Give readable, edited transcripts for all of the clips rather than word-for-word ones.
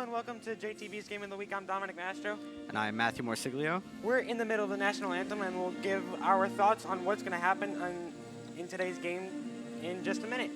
and welcome to JTB's Game of the Week. I'm Dominic Mastro. And I'm Matthew Morsiglio. We're in the middle of the national anthem, and we'll give our thoughts on what's going to happen in today's game in just a minute.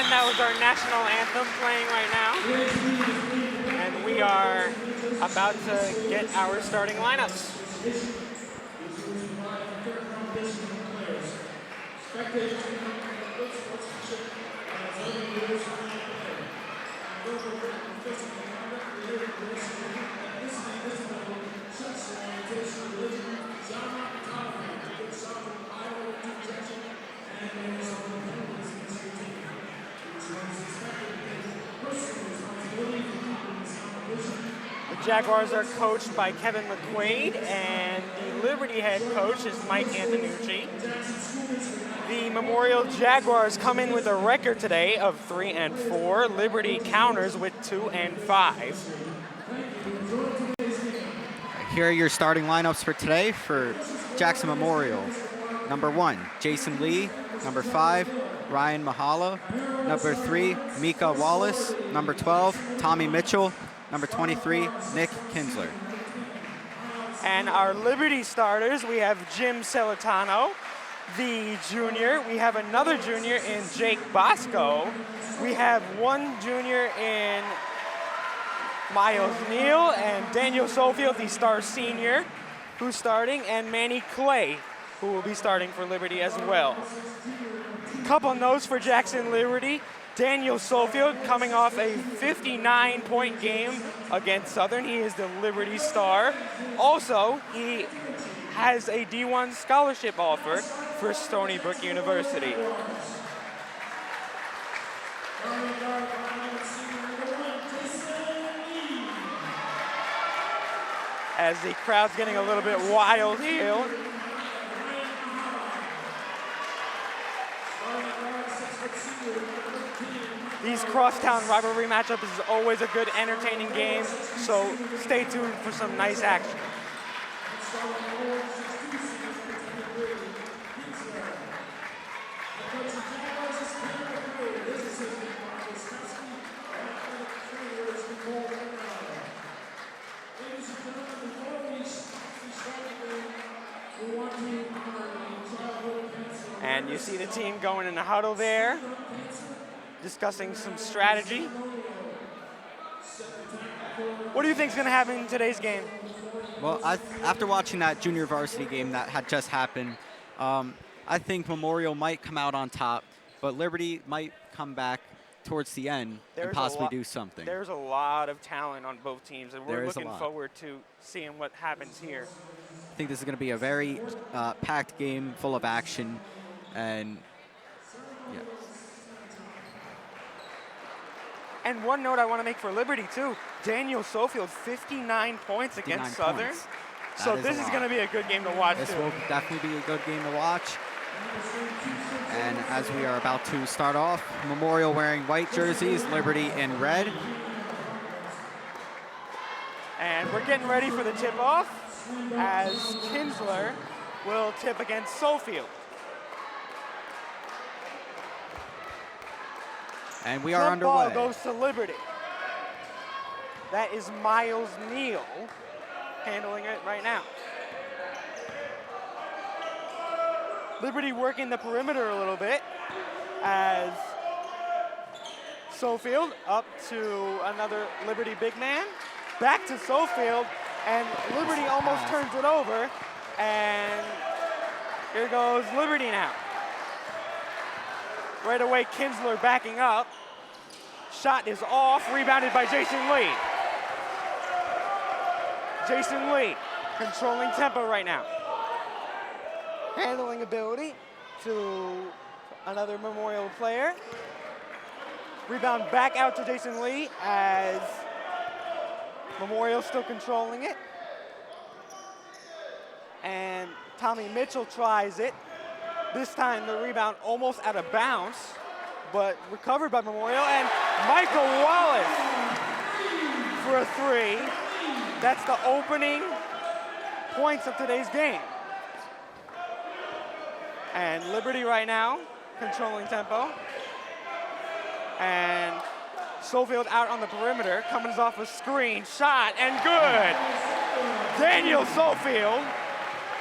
That was our national anthem playing right now. And we are about to get our starting lineups. The Jaguars are coached by Kevin McQuaid, and the Liberty head coach is Mike Antonucci. The Memorial Jaguars come in with a record today of 3-4. Liberty counters with 2-5. Here are your starting lineups for today for Jackson Memorial. Number 1, Jason Lee. Number 5, Ryan Mahala. Number 3, Mika Wallace. Number 12, Tommy Mitchell. Number 23, Nick Kinsler. And our Liberty starters, we have Jim Celentano, the junior. We have another junior in Jake Bosco. We have one junior in Miles Neal and Daniel Sofield, the star senior, who's starting, and Manny Clay, who will be starting for Liberty as well. Couple notes for Jackson Liberty. Daniel Sofield coming off a 59-point game against Southern. He is the Liberty star. Also, he has a D1 scholarship offer for Stony Brook University. As the crowd's getting a little bit wild here. These crosstown rivalry matchups is always a good, entertaining game, so stay tuned for some nice action. And you see the team going in the huddle there, discussing some strategy. What do you think is going to happen in today's game? Well, after watching that junior varsity game that had just happened, I think Memorial might come out on top, but Liberty might come back towards the end and possibly do something. There's a lot of talent on both teams, and we're looking forward to seeing what happens here. I think this is going to be a very packed game, full of action, and yeah. And one note I want to make for Liberty, too. Daniel Sofield, 59 points against Southern. So this is going to be a good game to watch, This will definitely be a good game to watch. And as we are about to start off, Memorial wearing white jerseys, Liberty in red. And we're getting ready for the tip-off as Kinsler will tip against Sofield. And we are underway. Ball goes to Liberty. That is Miles Neal handling it right now. Liberty working the perimeter a little bit as Sofield up to another Liberty big man. Back to Sofield, and Liberty almost turns it over. And here goes Liberty now. Right away, Kinsler backing up. Shot is off, rebounded by Jason Lee. Jason Lee controlling tempo right now. Handling ability to another Memorial player. Rebound back out to Jason Lee as Memorial still controlling it. And Tommy Mitchell tries it. This time the rebound almost out of bounds, but recovered by Memorial, and Michael Wallace for a three. That's the opening points of today's game. And Liberty right now controlling tempo. And Schofield out on the perimeter, coming off a screen, shot, and good. Daniel Schofield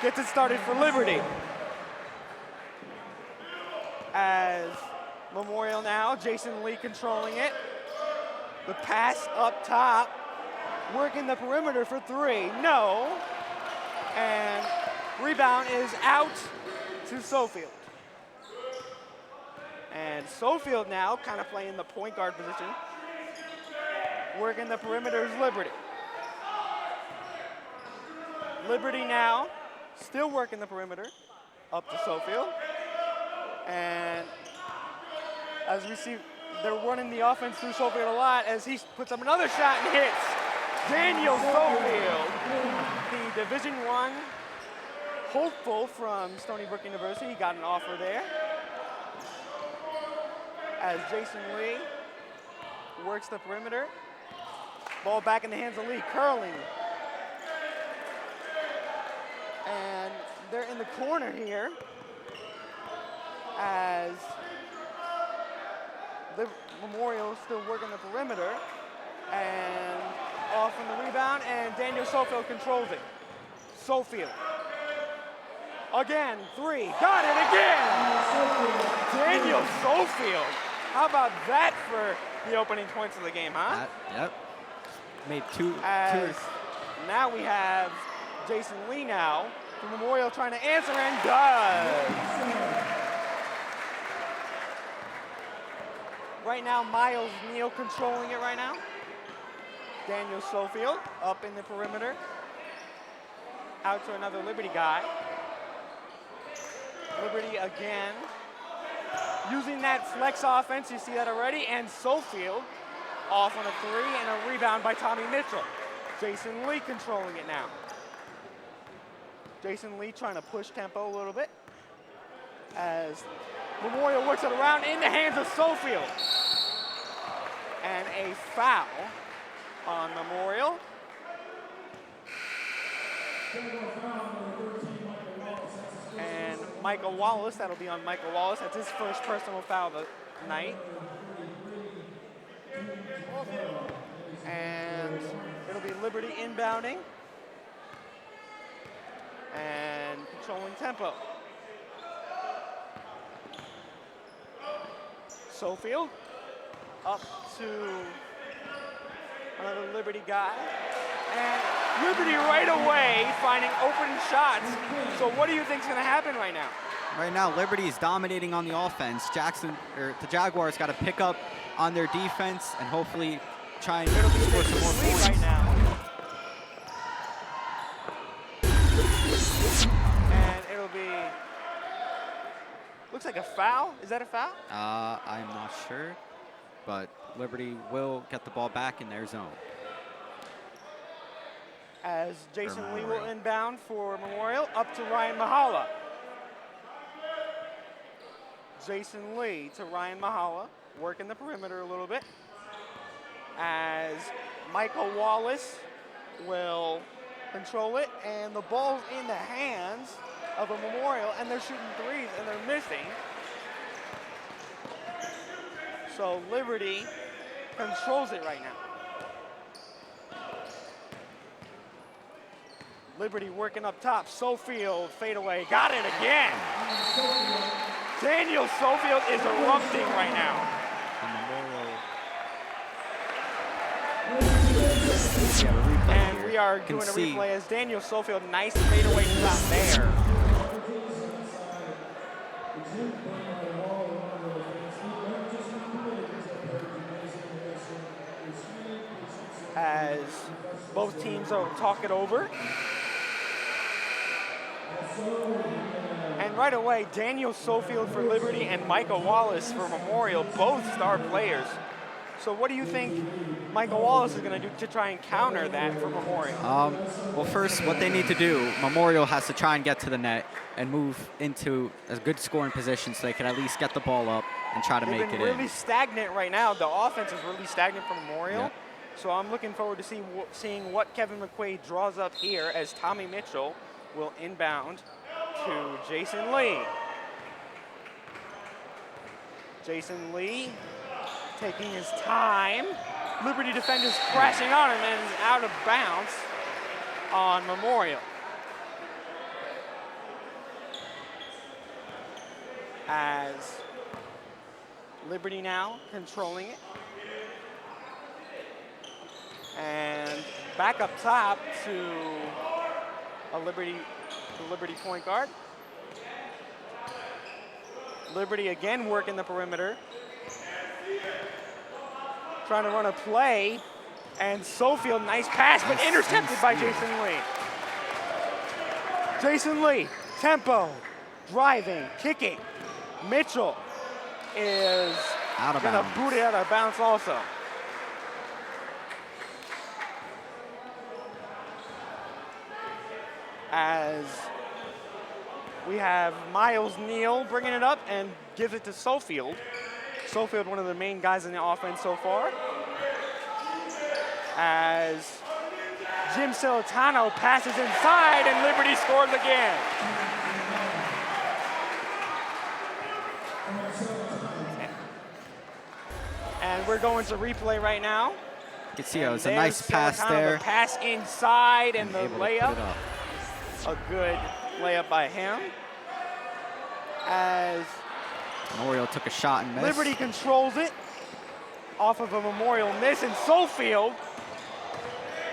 gets it started for Liberty. As Memorial now, Jason Lee controlling it. The pass up top, working the perimeter for three, no. And rebound is out to Schofield. And Schofield now kind of playing the point guard position. Working the perimeter is Liberty. Liberty now still working the perimeter up to Schofield. And as we see, they're running the offense through Schofield a lot as he puts up another shot and hits. Daniel Schofield, the Division I hopeful from Stony Brook University. He got an offer there. As Jason Lee works the perimeter. Ball back in the hands of Lee, curling. And they're in the corner here as the Memorial is still working the perimeter. And off from the rebound, and Daniel Schofield controls it. Schofield. Again, three, got it again! Daniel Schofield. How about that for the opening points of the game, huh? Yep. Made two. Now we have Jason Lee now. The Memorial trying to answer and does. Right now, Miles Neal controlling it right now. Daniel Schofield up in the perimeter. Out to another Liberty guy. Liberty again. Using that flex offense, you see that already, and Schofield off on a three and a rebound by Tommy Mitchell. Jason Lee controlling it now. Jason Lee trying to push tempo a little bit as Memorial works it around in the hands of Schofield. And a foul on Memorial. And Michael Wallace, that'll be on Michael Wallace. That's his first personal foul of the night. And it'll be Liberty inbounding and controlling tempo. Schofield up to another Liberty guy. And Liberty right away finding open shots. So what do you think is going to happen right now? Right now, Liberty is dominating on the offense. The Jaguars got to pick up on their defense and hopefully try and score some more points. Right now. And it'll be, looks like a foul. Is that a foul? I'm not sure, but Liberty will get the ball back in their zone. As Jason Lee will inbound for Memorial, up to Ryan Mahala. Jason Lee to Ryan Mahala, working the perimeter a little bit. As Michael Wallace will control it, and the ball's in the hands of a Memorial, and they're shooting threes, and they're missing. So Liberty controls it right now. Liberty working up top. Schofield fadeaway, got it again. Daniel Schofield is erupting right now. And we are doing a replay as Daniel Schofield, nice fadeaway shot there. as both teams will talk it over. And right away, Daniel Sofield for Liberty and Micah Wallace for Memorial, both star players. So what do you think Micah Wallace is going to do to try and counter that for Memorial? Well, first, what they need to do, Memorial has to try and get to the net and move into a good scoring position so they can at least get the ball up and try to make it in. They've been really stagnant right now. The offense is really stagnant for Memorial. Yep. So I'm looking forward to seeing what Kevin McQuaid draws up here as Tommy Mitchell will inbound to Jason Lee. Jason Lee taking his time. Liberty defenders crashing on him and out of bounds on Memorial. As Liberty now controlling it. And back up top to the Liberty point guard. Liberty again working the perimeter. Trying to run a play. And Sofield, nice pass, but intercepted by Jason Lee. Jason Lee, tempo, driving, kicking. Mitchell is going to boot it out of bounds also. As we have Miles Neal bringing it up and gives it to Sofield. Sofield, one of the main guys in the offense so far. As Jim Celentano passes inside and Liberty scores again. And we're going to replay right now. You can see it was a nice pass there. The pass inside and the layup. A good layup by him. As Memorial took a shot and missed. Liberty controls it off of a Memorial miss, and Sofield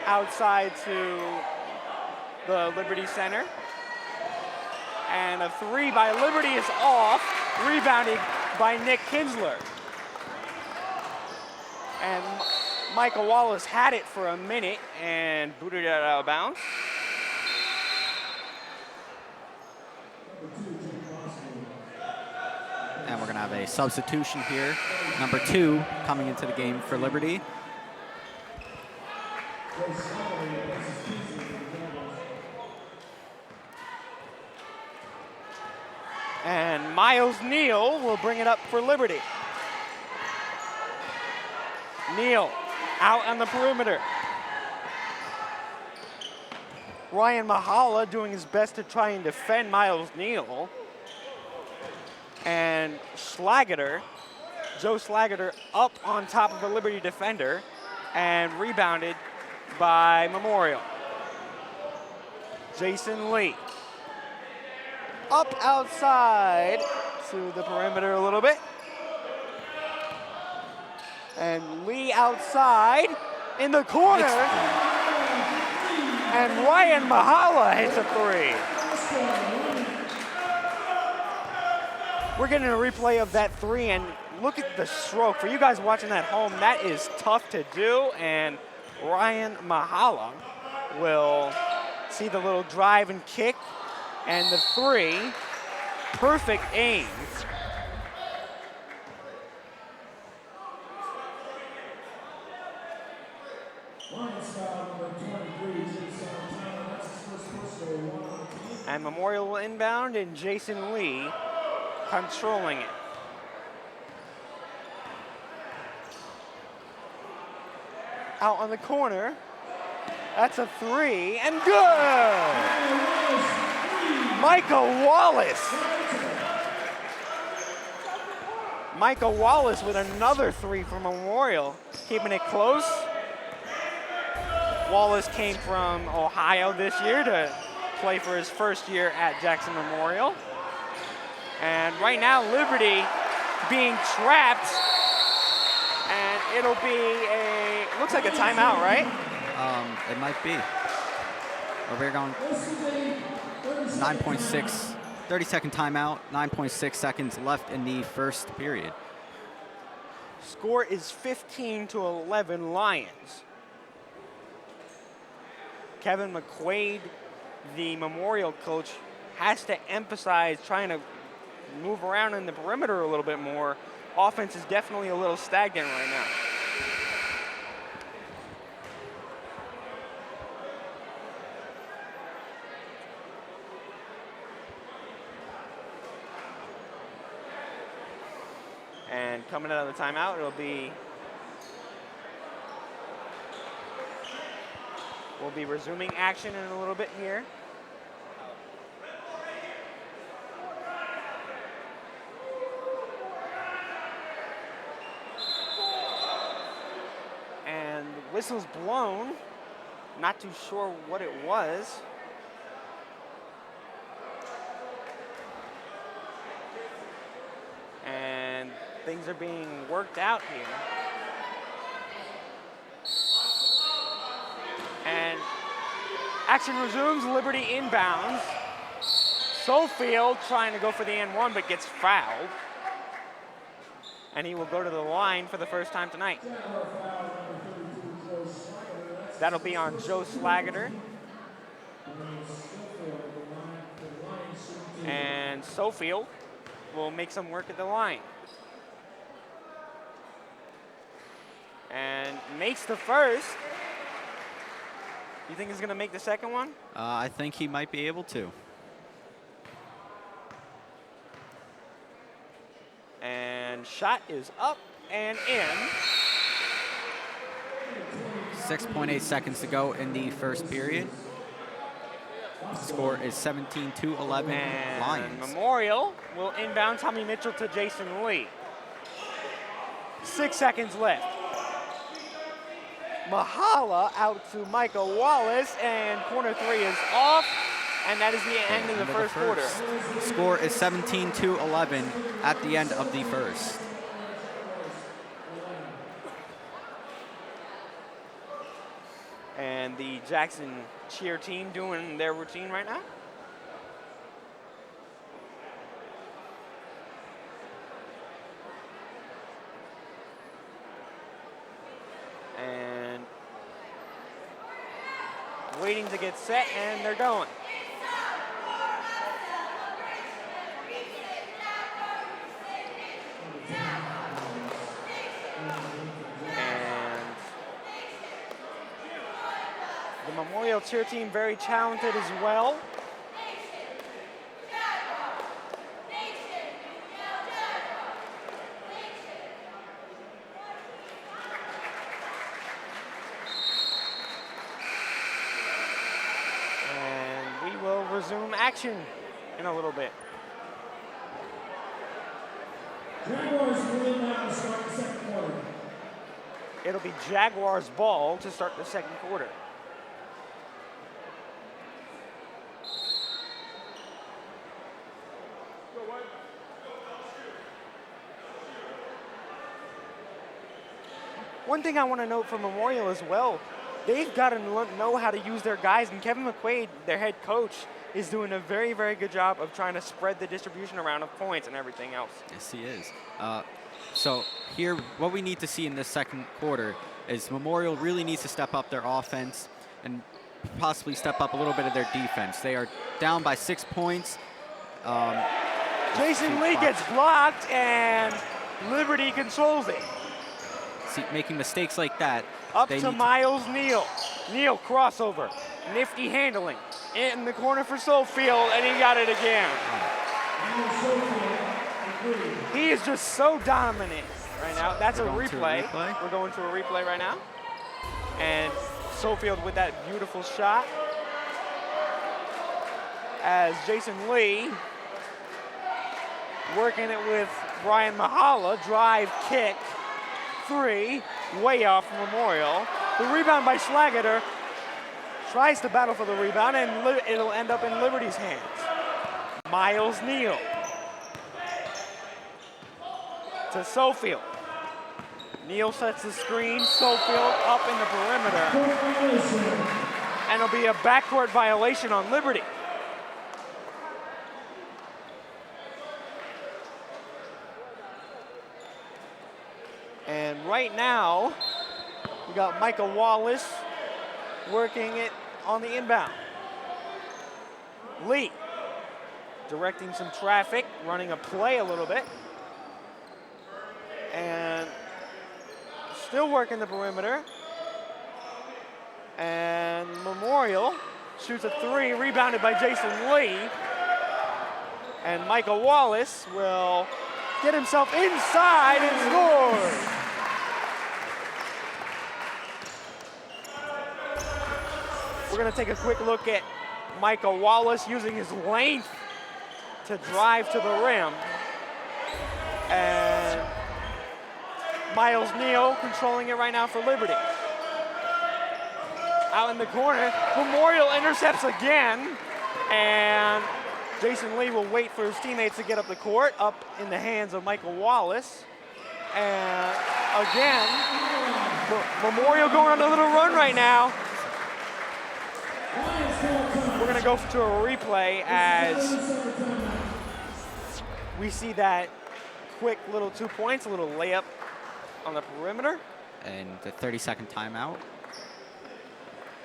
outside to the Liberty center. And a three by Liberty is off, rebounded by Nick Kinsler. And Micah Wallace had it for a minute and booted it out of bounds. And we're going to have a substitution here. Number 2 coming into the game for Liberty. And Miles Neal will bring it up for Liberty. Neal out on the perimeter. Ryan Mahala doing his best to try and defend Miles Neal. And Schlageter, Joe Schlageter, up on top of a Liberty defender and rebounded by Memorial. Jason Lee. Up outside to the perimeter a little bit. And Lee outside in the corner. And Ryan Mahala hits a three. We're getting a replay of that three, and look at the stroke. For you guys watching at home, that is tough to do, and Ryan Mahala will see the little drive and kick, and the three, perfect aim. And Memorial will inbound, and Jason Lee controlling it. Out on the corner. That's a three, and good! Micah Wallace. Micah Wallace with another three for Memorial, keeping it close. Wallace came from Ohio this year to play for his first year at Jackson Memorial. And right now, Liberty being trapped, and it'll be looks like a timeout, right? It might be. We're going 9.6, 30-second timeout, 9.6 seconds left in the first period. Score is 15-11 Lions. Kevin McQuaid, the Memorial coach, has to emphasize trying to move around in the perimeter a little bit more. Offense is definitely a little stagnant right now. And coming out of the timeout, we'll be resuming action in a little bit here. And the whistle's blown. Not too sure what it was. And things are being worked out here. And action resumes, Liberty inbounds. Sofield trying to go for the N1 but gets fouled. And he will go to the line for the first time tonight. That'll be on Joe Slagater. And Sofield will make some work at the line. And makes the first. You think he's going to make the second one? I think he might be able to. And shot is up and in. 6.8 seconds to go in the first period. Score is 17-11 And Lions. Memorial will inbound Tommy Mitchell to Jason Lee. 6 seconds left. Mahala out to Michael Wallace, and corner three is off, and that is the end of the first quarter. Score is 17-11 at the end of the first. And the Jackson cheer team doing their routine right now. And waiting to get set, and they're going. And the Memorial cheer team very talented as well. Resume action in a little bit. Jaguars will inbound to start the second quarter. It'll be Jaguars ball to start the second quarter. One thing I want to note for Memorial as well, they've got to know how to use their guys, and Kevin McQuaid, their head coach, is doing a very, very good job of trying to spread the distribution around of points and everything else. Yes, he is. So here, what we need to see in this second quarter is Memorial really needs to step up their offense and possibly step up a little bit of their defense. They are down by 6 points. Jason Lee gets blocked, and Liberty controls it. See, making mistakes like that. Up to Miles Neal. Neal crossover. Nifty handling. In the corner for Sofield, and he got it again. He is just so dominant right now. That's a replay. We're going to a replay right now. And Sofield with that beautiful shot. As Jason Lee working it with Brian Mahala. Drive, kick, three. Way off Memorial. The rebound by Slagater. Tries to battle for the rebound, and it'll end up in Liberty's hands. Miles Neal to Sofield. Neal sets the screen. Sofield up in the perimeter. And it'll be a backcourt violation on Liberty. And right now, we got Michael Wallace working it on the inbound. Lee directing some traffic, running a play a little bit. And still working the perimeter. And Memorial shoots a three, rebounded by Jason Lee. And Michael Wallace will get himself inside and score. We're gonna take a quick look at Michael Wallace using his length to drive to the rim. And Miles Neal controlling it right now for Liberty. Out in the corner, Memorial intercepts again, and Jason Lee will wait for his teammates to get up the court, up in the hands of Michael Wallace. And again, Memorial going on a little run right now. We're gonna go to a replay as we see that quick little 2 points, a little layup on the perimeter. And the 30-second timeout.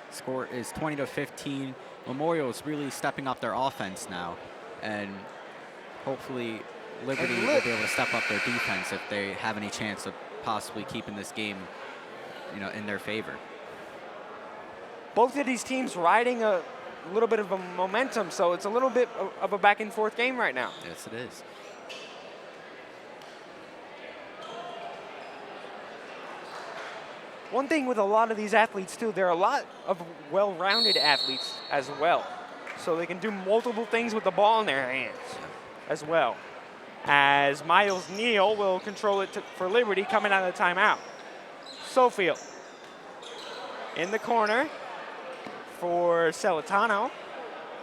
Score is 20-15. Memorial is really stepping up their offense now, and hopefully Liberty will be able to step up their defense if they have any chance of possibly keeping this game, in their favor. Both of these teams riding a little bit of a momentum, so it's a little bit of a back and forth game right now. Yes, it is. One thing with a lot of these athletes too, there are a lot of well-rounded athletes as well. So they can do multiple things with the ball in their hands as well. As Miles Neal will control it for Liberty coming out of the timeout. Sofield in the corner for Celentano.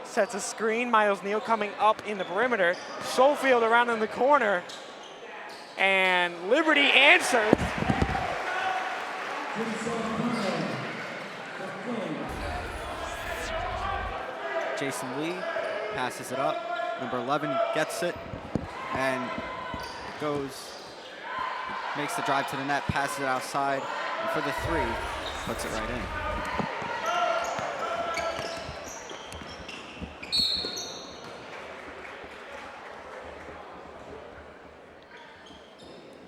Sets a screen, Miles Neal coming up in the perimeter. Sofield around in the corner. And Liberty answers. Jason Lee passes it up. Number 11 gets it and makes the drive to the net, passes it outside, and for the three, puts it right in.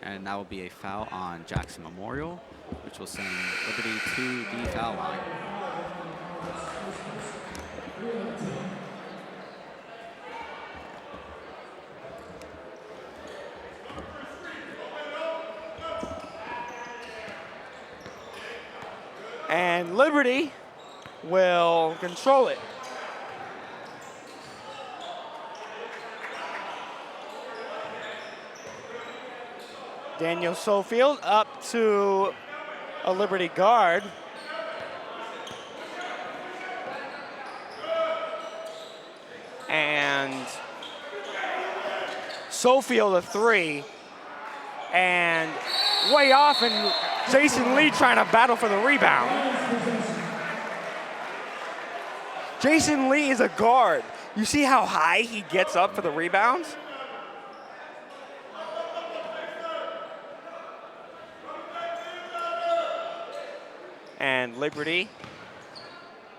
And that will be a foul on Jackson Memorial, which will send Liberty to the foul line. And Liberty will control it. Daniel Sofield up to a Liberty guard. And Sofield a three. And way off, and Jason Lee trying to battle for the rebound. Jason Lee is a guard. You see how high he gets up for the rebounds? And Liberty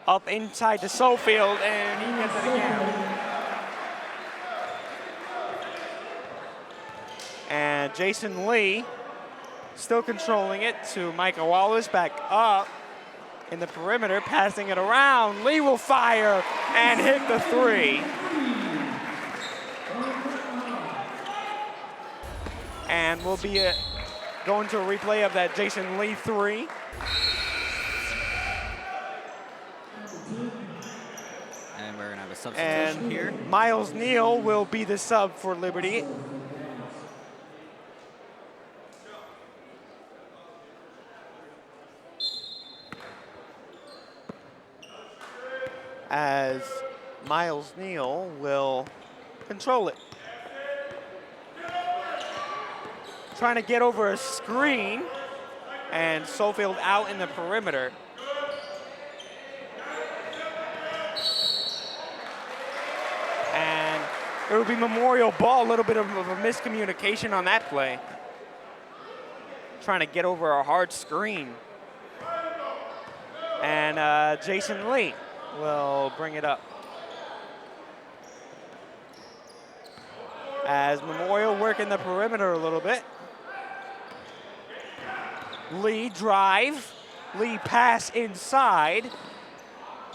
up inside to Sofield, and he gets it again. And Jason Lee still controlling it to Michael Wallace, back up in the perimeter, passing it around. Lee will fire and hit the three. And we'll be going to a replay of that Jason Lee three. And we're gonna have a substitution here. Miles Neal will be the sub for Liberty. As Miles Neal will control it. Trying to get over a screen, and Sofield out in the perimeter. And it will be Memorial ball, a little bit of a miscommunication on that play. Trying to get over a hard screen. And Jason Lee will bring it up. As Memorial working the perimeter a little bit. Lee drive. Lee pass inside.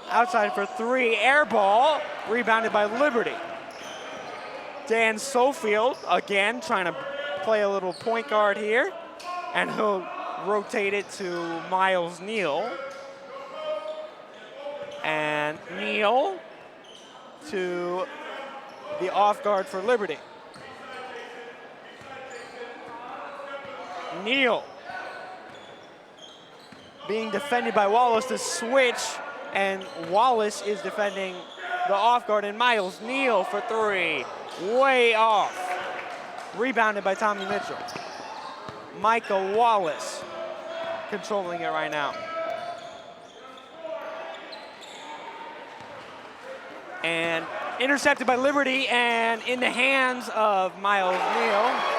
Outside for three, air ball. Rebounded by Liberty. Dan Sofield, again, trying to play a little point guard here. And he'll rotate it to Miles Neal. And Neal to the off guard for Liberty. Neal being defended by Wallace to switch, and Wallace is defending the off guard, and Miles Neal for three, way off. Rebounded by Tommy Mitchell. Micah Wallace controlling it right now. And intercepted by Liberty and in the hands of Miles Neal.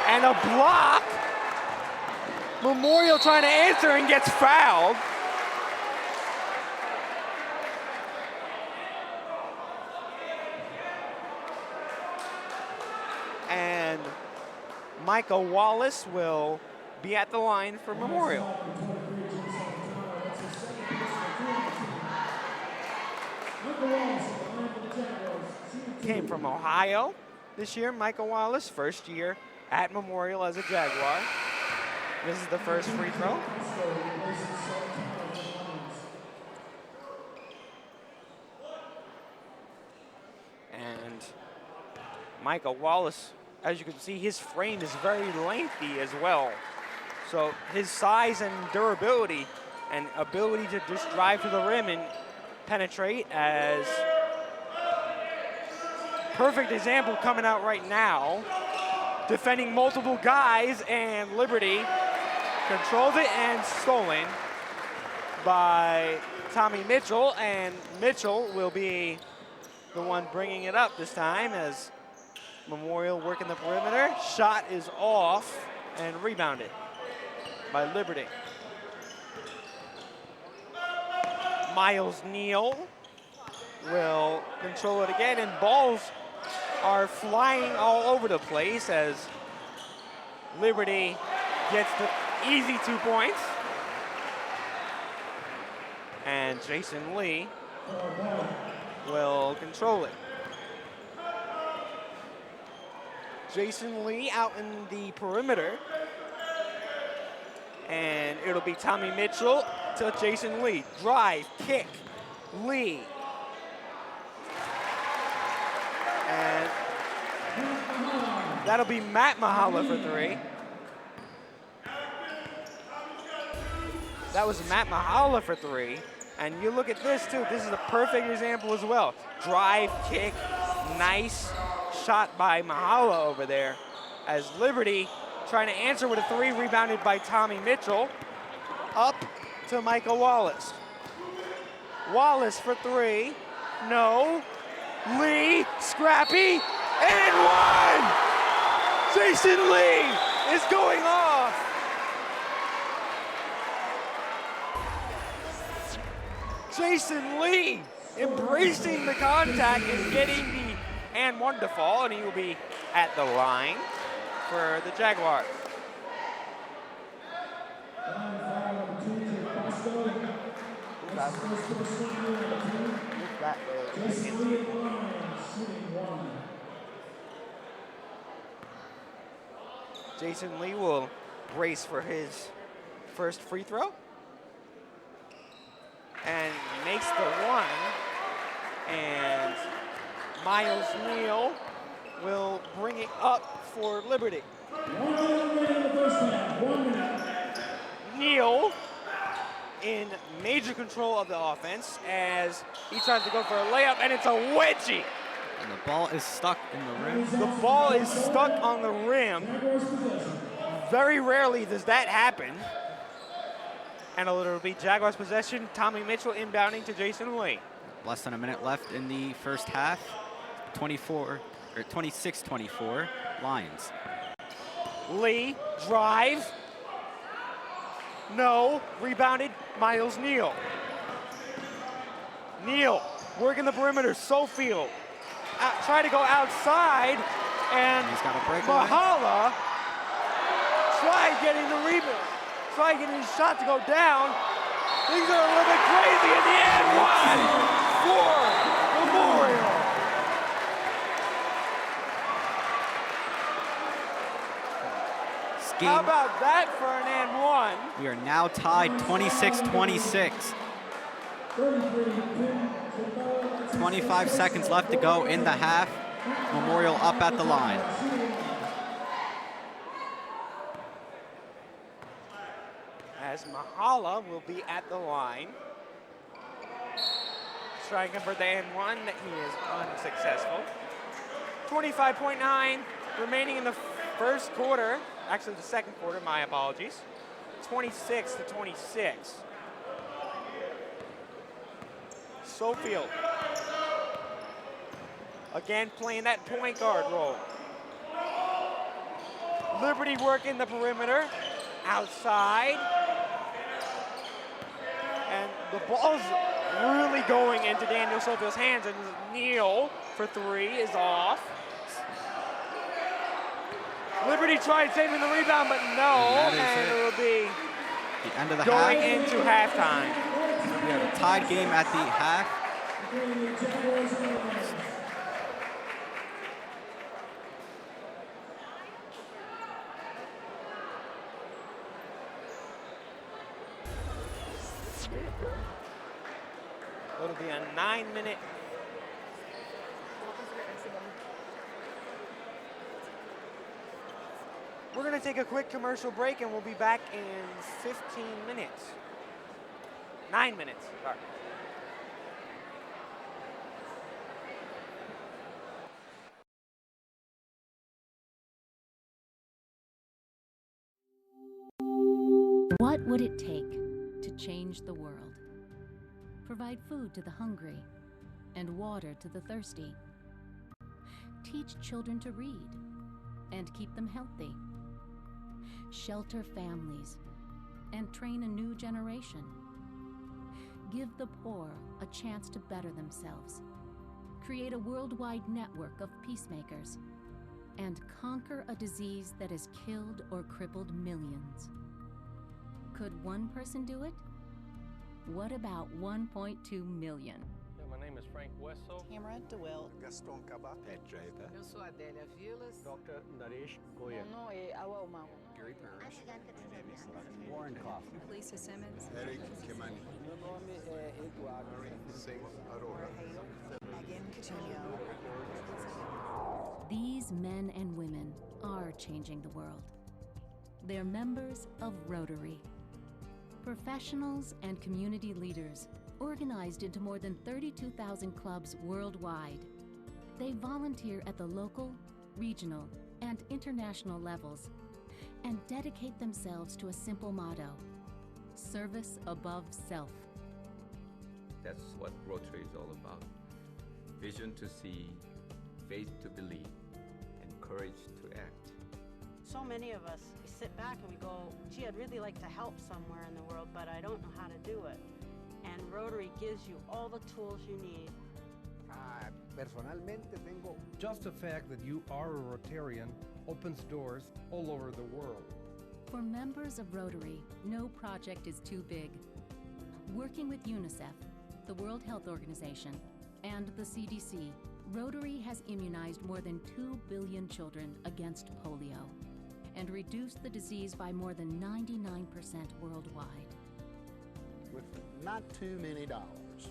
And a block. Memorial trying to answer and gets fouled. And Micah Wallace will be at the line for Memorial. Came from Ohio this year, Micah Wallace, first year at Memorial as a Jaguar. This is the first free throw. And Micah Wallace, as you can see, his frame is very lengthy as well. So his size and durability and ability to just drive to the rim and penetrate, as perfect example coming out right now. Defending multiple guys, and Liberty controlled it and stolen by Tommy Mitchell, and Mitchell will be the one bringing it up this time as Memorial working the perimeter. Shot is off and rebounded by Liberty. Miles Neal will control it again, and balls are flying all over the place as Liberty gets the easy 2 points. And Jason Lee will control it. Jason Lee out in the perimeter. And it'll be Tommy Mitchell to Jason Lee. Drive, kick, Lee. And that'll be Matt Mahala for three. That was Matt Mahala for three. And you look at this too, this is a perfect example as well. Drive, kick, nice shot by Mahala over there. As Liberty trying to answer with a three, rebounded by Tommy Mitchell. Up to Micah Wallace. Wallace for three, no. Lee, scrappy, and one! Jason Lee is going off. Jason Lee embracing the contact and getting the and one to fall, and he will be at the line for the Jaguars. Jason Lee will brace for his first free throw and makes the one, and Miles Neal will bring it up for Liberty. 1 minute in the first half, 1 minute. Neal in major control of the offense as he tries to go for a layup, and it's a wedgie. And the ball is stuck in the rim. The ball is stuck on the rim. Very rarely does that happen. And it'll be Jaguars possession. Tommy Mitchell inbounding to Jason Lee. Less than a minute left in the first half. 26-24 Lions. Lee, drive. No, rebounded Miles Neal. Neal working the perimeter. Sofield try to go outside, and He's got a breakaway. Mahala tried getting the rebound, tried getting his shot to go down. Things are a little bit crazy in the end. One for Memorial. How about that for an and one? We are now tied 26-26. 25 seconds left to go in the half. Memorial up at the line. As Mahala will be at the line. Try and convert the and one. He is unsuccessful. 25.9 remaining in the first quarter. Actually, the second quarter, my apologies. 26-26. Sofield. Again, playing that point guard role. Liberty working the perimeter. Outside. And the ball's really going into Daniel Sofield's hands, and Neal for three is off. Liberty tried saving the rebound, but no, and it will be the end of the going half. into halftime. We have a tied game at the half. It'll be a 9-minute. We're going to take a quick commercial break, and we'll be back in 15 minutes. 9 minutes, sorry. What would it take to change the world? Provide food to the hungry and water to the thirsty. Teach children to read and keep them healthy. Shelter families and train a new generation. Give the poor a chance to better themselves. Create a worldwide network of peacemakers and conquer a disease that has killed or crippled millions. Could one person do it? What about 1.2 million? My name is Frank Wessel. Tamara DeWitt. Gaston Cabat. Pat Draper. Eu sou Adélia Vilas. Dr. Naresh Goyal. Mon nom est Awa Omaro. Gary Parrish. Warren Kaufman. Lisa Simmons. Eric Kimani. Meu nome é Eduardo. Singh Arora. Megan Coutinho. These men and women are changing the world. They're members of Rotary. Professionals and community leaders organized into more than 32,000 clubs worldwide. They volunteer at the local, regional, and international levels and dedicate themselves to a simple motto: service above self. That's what Rotary is all about. Vision to see, faith to believe, and courage to act. So many of us, we sit back and we go, gee, I'd really like to help somewhere in the world, but I don't know how to do it. And Rotary gives you all the tools you need. Personalmente tengo. Just the fact that you are a Rotarian opens doors all over the world. For members of Rotary, no project is too big. Working with UNICEF, the World Health Organization, and the CDC, Rotary has immunized more than 2 billion children against polio and reduced the disease by more than 99% worldwide. With not too many dollars,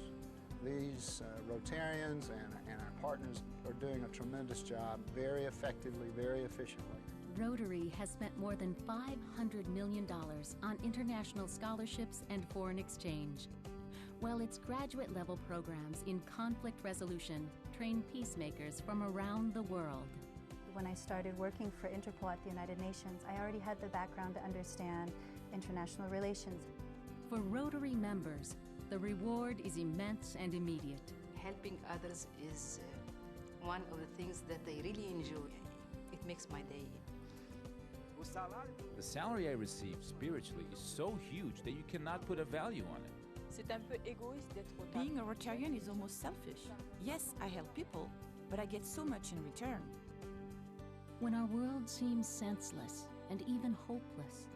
these Rotarians and our partners are doing a tremendous job, very effectively, very efficiently. Rotary has spent more than $500 million on international scholarships and foreign exchange, while its graduate-level programs in conflict resolution train peacemakers from around the world. When I started working for Interpol at the United Nations, I already had the background to understand international relations. For Rotary members, the reward is immense and immediate. Helping others is one of the things that they really enjoy. It makes my day. The salary I receive spiritually is so huge that you cannot put a value on it. C'est un peu égoïste d'être autant. Being a Rotarian is almost selfish. Yes, I help people, but I get so much in return. When our world seems senseless and even hopeless,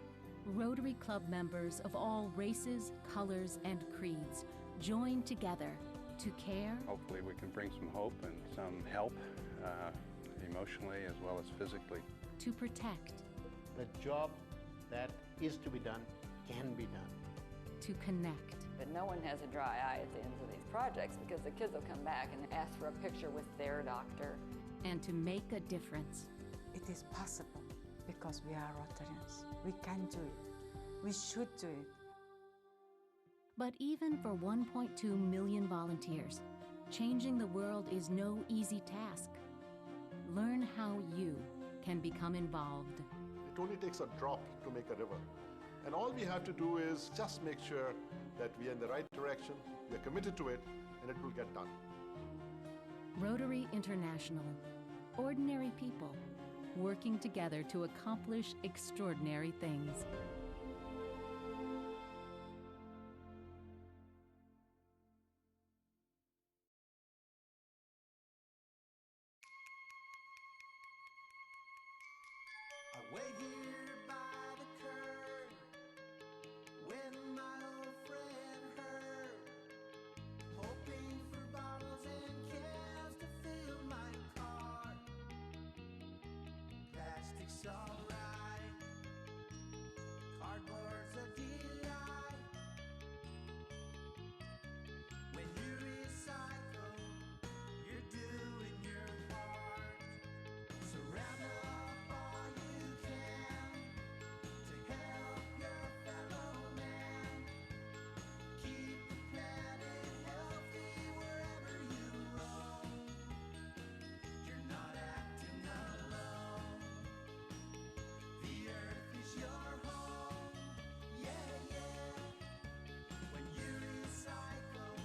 Rotary Club members of all races, colors, and creeds join together to care. Hopefully we can bring some hope and some help, emotionally as well as physically. To protect. The job that is to be done can be done. To connect. But no one has a dry eye at the end of these projects because the kids will come back and ask for a picture with their doctor. And to make a difference. It is possible because we are Rotarians. We can do it. We should do it. But even for 1.2 million volunteers, changing the world is no easy task. Learn how you can become involved. It only takes a drop to make a river. And all we have to do is just make sure that we are in the right direction, we are committed to it, and it will get done. Rotary International. Ordinary people working together to accomplish extraordinary things. Away here by the curb, when my old friend heard, hoping for bottles and cans to fill my car. Plastic's alright, cardboard's a delight. When you recycle, you're doing your part. Surround up all you can to help your fellow man. Keep the planet healthy wherever you roam. You're not acting alone. The earth is your home. Yeah, yeah. When you recycle,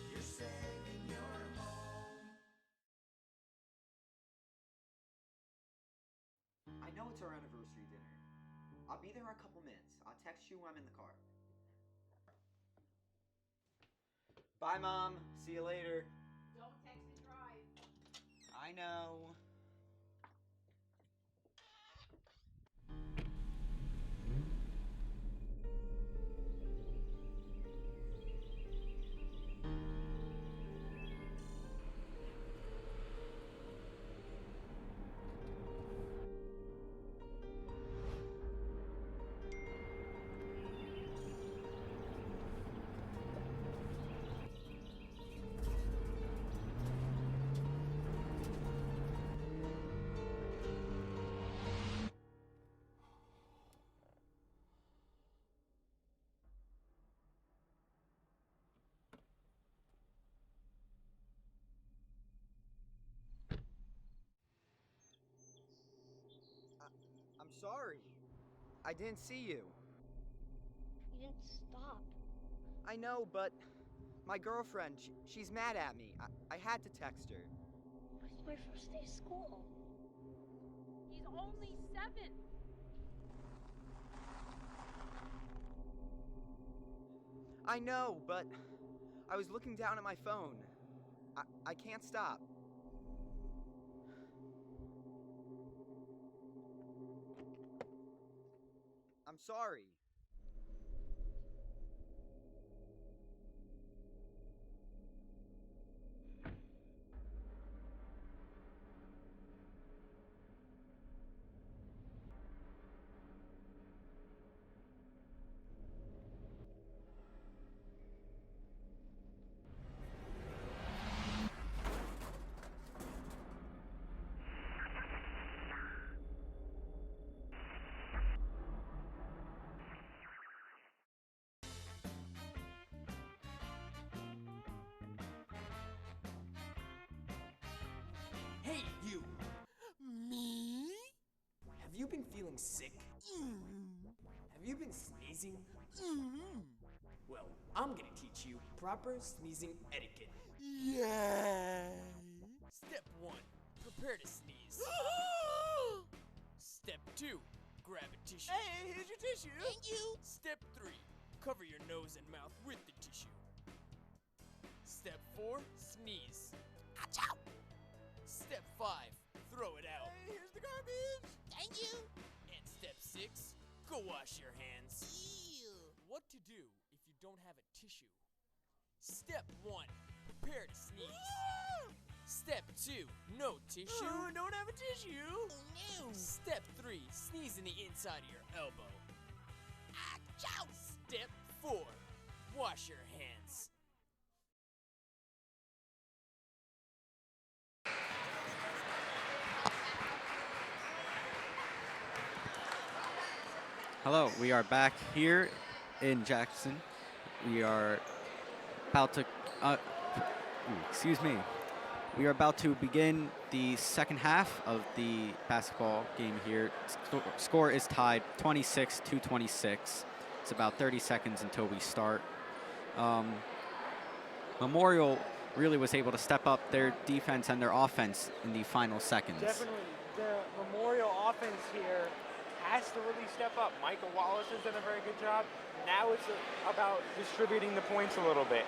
you're saving your home. I know it's our anniversary dinner. I'll be there in a couple minutes. I'll text you when I'm in the car. Bye, Mom. See you later. Don't text and drive. I know. I'm sorry. I didn't see you. You didn't stop. I know, but my girlfriend, she's mad at me. I had to text her. It's my first day of school. He's only 7. I know, but I was looking down at my phone. I can't stop. I'm sorry. Hey, you! Me? Have you been feeling sick? Have you been sneezing? Well, I'm gonna teach you proper sneezing etiquette. Yay! Step 1, prepare to sneeze. Step 2, grab a tissue. Hey, here's your tissue. Thank you. Step 3, Cover your nose and mouth with the tissue. Step 4, sneeze. Achoo! Step 5, throw it out. Hey, here's the garbage. Thank you. And step 6, go wash your hands. Ew. What to do if you don't have a tissue? Step 1, prepare to sneeze. Step 2, no tissue. Don't have a tissue. Oh, no. Step 3, sneeze in the inside of your elbow. Achoo! Step 4, wash your hands. Hello, we are back here in Jackson. We are about to, excuse me. We are about to begin the second half of the basketball game here. Score is tied 26-26. It's about 30 seconds until we start. Memorial really was able to step up their defense and their offense in the final seconds. Definitely. The Memorial offense here has to really step up. Michael Wallace has done a very good job. Now it's about distributing the points a little bit.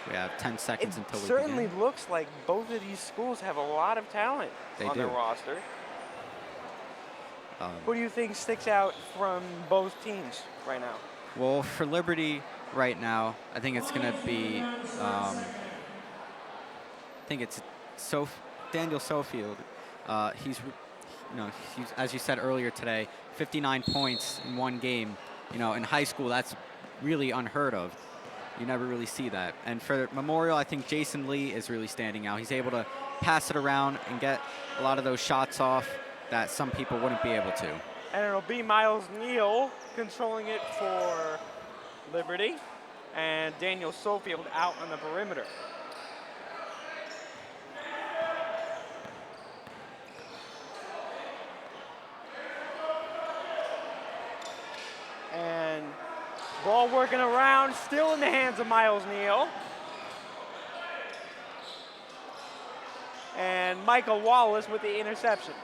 We have 10 seconds until we begin. It certainly begin. looks like both of these schools have a lot of talent on their roster. Who do you think sticks out from both teams right now? Well, for Liberty right now, I think it's going to be, I think it's Daniel Sofield. He's, as you said earlier today, 59 points in one game. In high school, that's really unheard of. You never really see that. And for Memorial, I think Jason Lee is really standing out. He's able to pass it around and get a lot of those shots off that some people wouldn't be able to. And it'll be Miles Neal controlling it for Liberty, and Daniel Sofield out on the perimeter. And ball working around, still in the hands of Miles Neal. And Michael Wallace with the interception.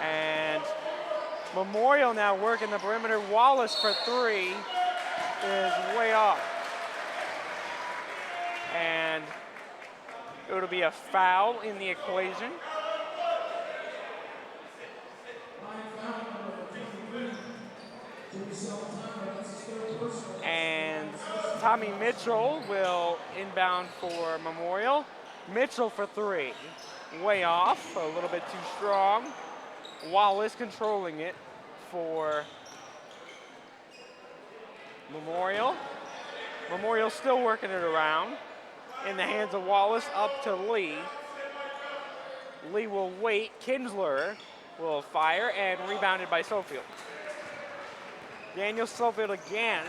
And Memorial now working the perimeter. Wallace for 3 is way off. And it'll be a foul in the equation. And Tommy Mitchell will inbound for Memorial. Mitchell for 3. Way off, a little bit too strong. Wallace controlling it for Memorial. Memorial still working it around. In the hands of Wallace, up to Lee. Lee will wait. Kinsler will fire, and rebounded by Sofield. Daniel Sofield again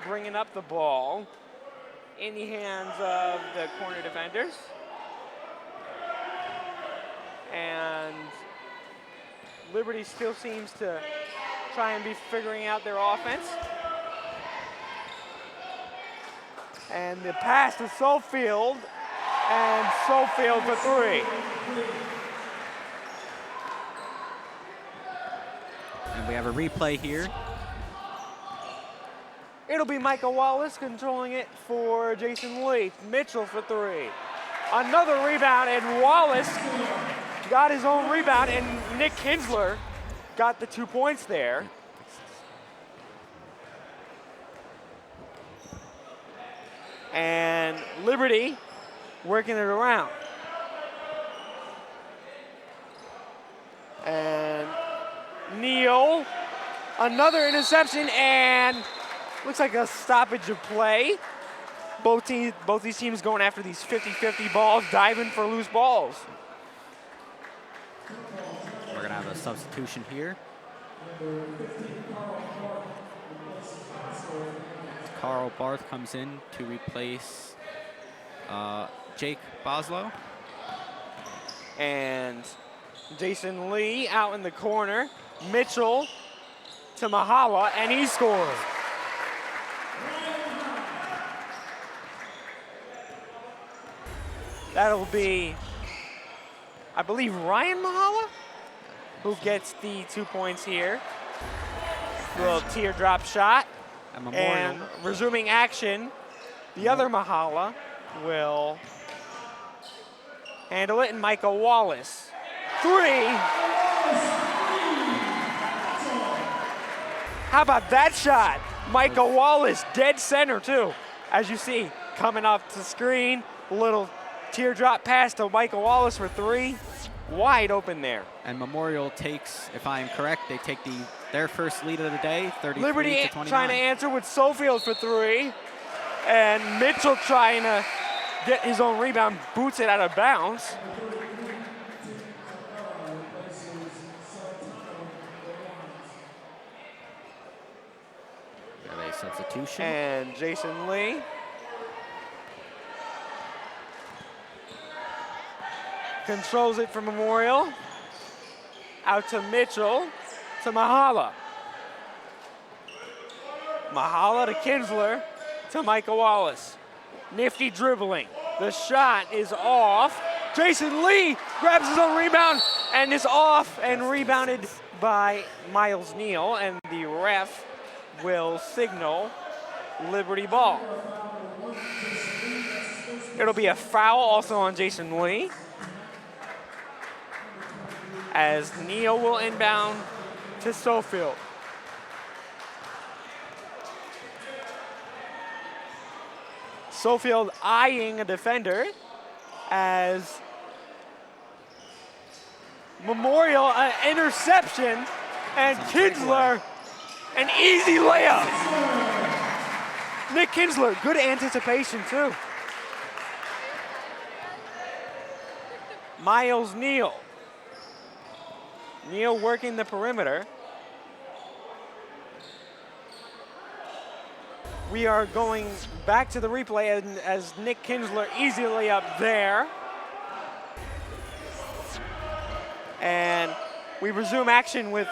bringing up the ball in the hands of the corner defenders. And Liberty still seems to try and be figuring out their offense. And the pass to Sofield, and Sofield for 3. And we have a replay here. It'll be Michael Wallace controlling it for Jason Lee. Mitchell for 3. Another rebound, and Wallace got his own rebound, and Nick Kinsler got the 2 points there. And Liberty working it around. And Neal, another interception, and looks like a stoppage of play. Both these teams going after these 50-50 balls, diving for loose balls. We're going to have a substitution here. Carl Barth comes in to replace Jake Boslow. And Jason Lee out in the corner. Mitchell to Mahala, and he scores. That'll be I believe, Ryan Mahala, who gets the 2 points here. Little teardrop shot. A Memorial. And resuming action, the other Mahala will handle it, and Micah Wallace. 3. How about that shot? Micah Wallace, dead center too. As you see, coming off the screen, little teardrop pass to Micah Wallace for 3. Wide open there. And Memorial takes, if I am correct, they take their first lead of the day, 33 Liberty to 29. trying to answer with Sofield for 3. And Mitchell trying to get his own rebound, boots it out of bounds. We have a substitution. And Jason Lee. Controls it for Memorial. Out to Mitchell, to Mahala. Mahala to Kinsler, to Micah Wallace. Nifty dribbling. The shot is off. Jason Lee grabs his own rebound and is off and rebounded by Miles Neal, and the ref will signal Liberty ball. It'll be a foul also on Jason Lee, as Neal will inbound to Sofield. Sofield eyeing a defender as Memorial, an interception, and Kinsler, an easy layup. Nick Kinsler, good anticipation too. Miles Neal. Neal working the perimeter. We are going back to the replay as Nick Kinsler easily up there. And we resume action with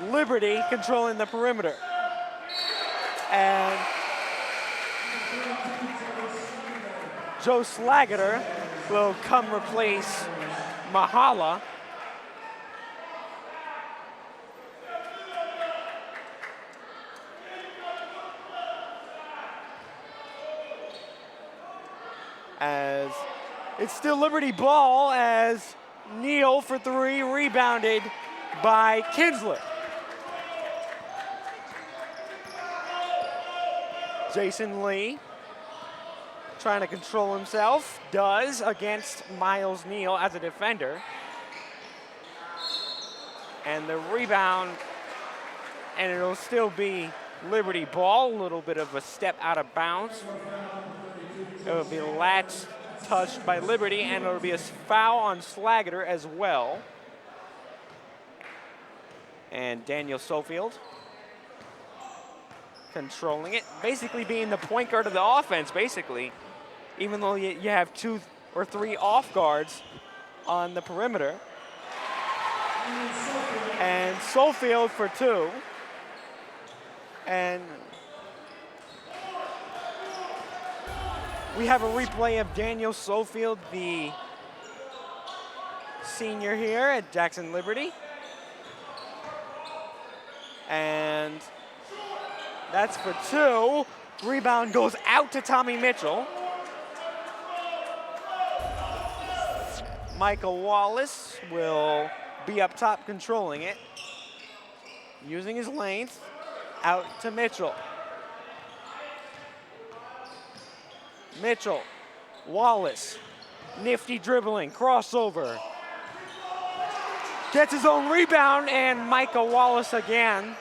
Liberty controlling the perimeter. And Joe Slagater will come replace Mahala. As it's still Liberty ball as Neal for 3, rebounded by Kinsler. Jason Lee trying to control himself, does against Miles Neal as a defender. And the rebound, and it'll still be Liberty ball, a little bit of a step out of bounds. It will be latch touched by Liberty, and it'll be a foul on Slagater as well. And Daniel Sofield controlling it, basically being the point guard of the offense, basically, even though you have 2 or 3 off guards on the perimeter. And Sofield for 2. And we have a replay of Daniel Sofield, the senior here at Jackson Liberty. And that's for 2. Rebound goes out to Tommy Mitchell. Michael Wallace will be up top controlling it. Using his length, out to Mitchell. Mitchell, Wallace, nifty dribbling, crossover. Gets his own rebound, and Micah Wallace again.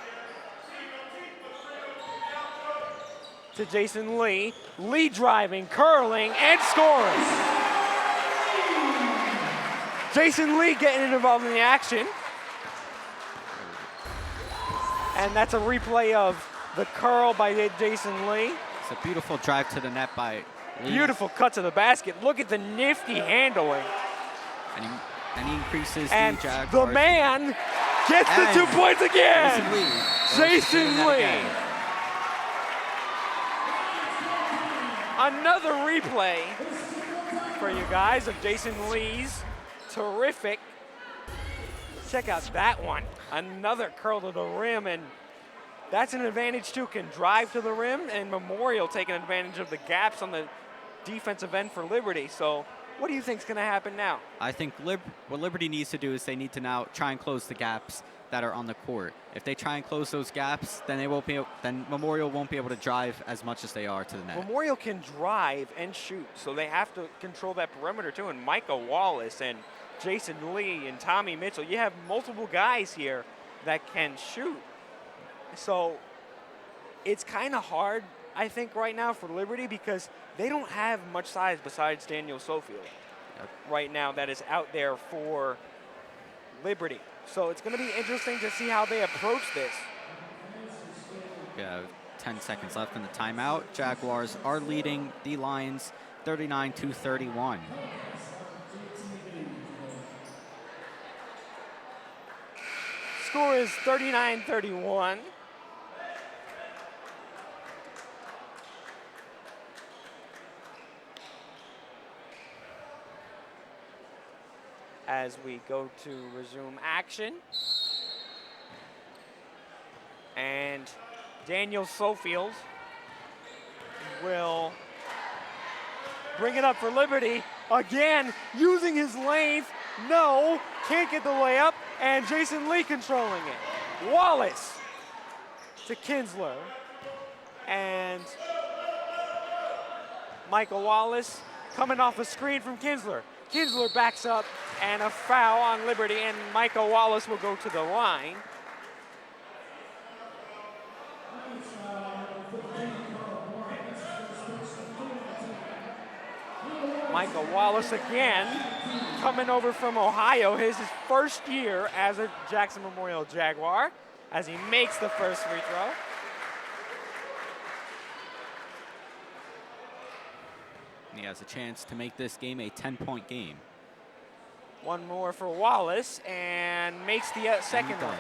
To Jason Lee. Lee driving, curling, and scoring. Jason Lee getting involved in the action. And that's a replay of the curl by Jason Lee. It's a beautiful drive to the net by Lee. Beautiful cut to the basket. Look at the nifty handling. And he increases and the Jaguars. The man gets the 2 points again. Jason Lee. Another replay for you guys of Jason Lee's terrific Check out that one. Another curl to the rim, and that's an advantage too. Can drive to the rim, and Memorial taking advantage of the gaps on the defensive end for Liberty. So what do you think is going to happen now? I think what Liberty needs to do is they need to now try and close the gaps that are on the court. If they try and close those gaps, then then Memorial won't be able to drive as much as they are to the net. Memorial can drive and shoot, so they have to control that perimeter too. And Micah Wallace and Jason Lee and Tommy Mitchell, you have multiple guys here that can shoot. So it's kind of hard, I think, right now for Liberty because they don't have much size besides Daniel Sofield right now that is out there for Liberty. So it's going to be interesting to see how they approach this. Yeah, 10 seconds left in the timeout. Jaguars are leading the Lions 39-31. Score is 39-31. As we go to resume action. And Daniel Sofield will bring it up for Liberty. Again, using his length. No, can't get the layup. And Jason Lee controlling it. Wallace to Kinsler. And Michael Wallace coming off a screen from Kinsler. Kinsler backs up, and a foul on Liberty, and Michael Wallace will go to the line. Michael Wallace again, coming over from Ohio, his first year as a Jackson Memorial Jaguar, as he makes the first free throw. He has a chance to make this game a 10-point game. One more for Wallace, and makes the second one.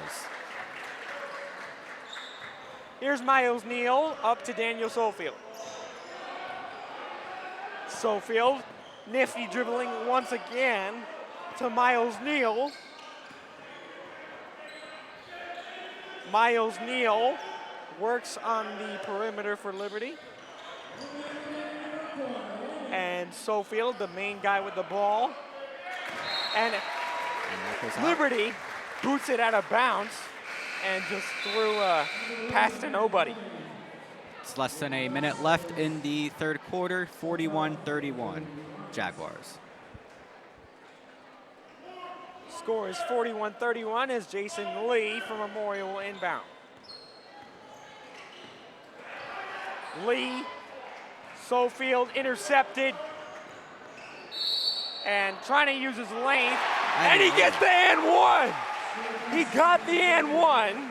Here's Miles Neal up to Daniel Sofield. Sofield, nifty dribbling once again to Miles Neal. Miles Neal works on the perimeter for Liberty. And Sofield, the main guy with the ball. And Liberty boots it out of bounds and just threw past to nobody. It's less than a minute left in the third quarter, 41-31, Jaguars. Score is 41-31 as Jason Lee from Memorial will inbound. Lee, Sofield intercepted, and trying to use his length, and he gets the and one. He got the and one.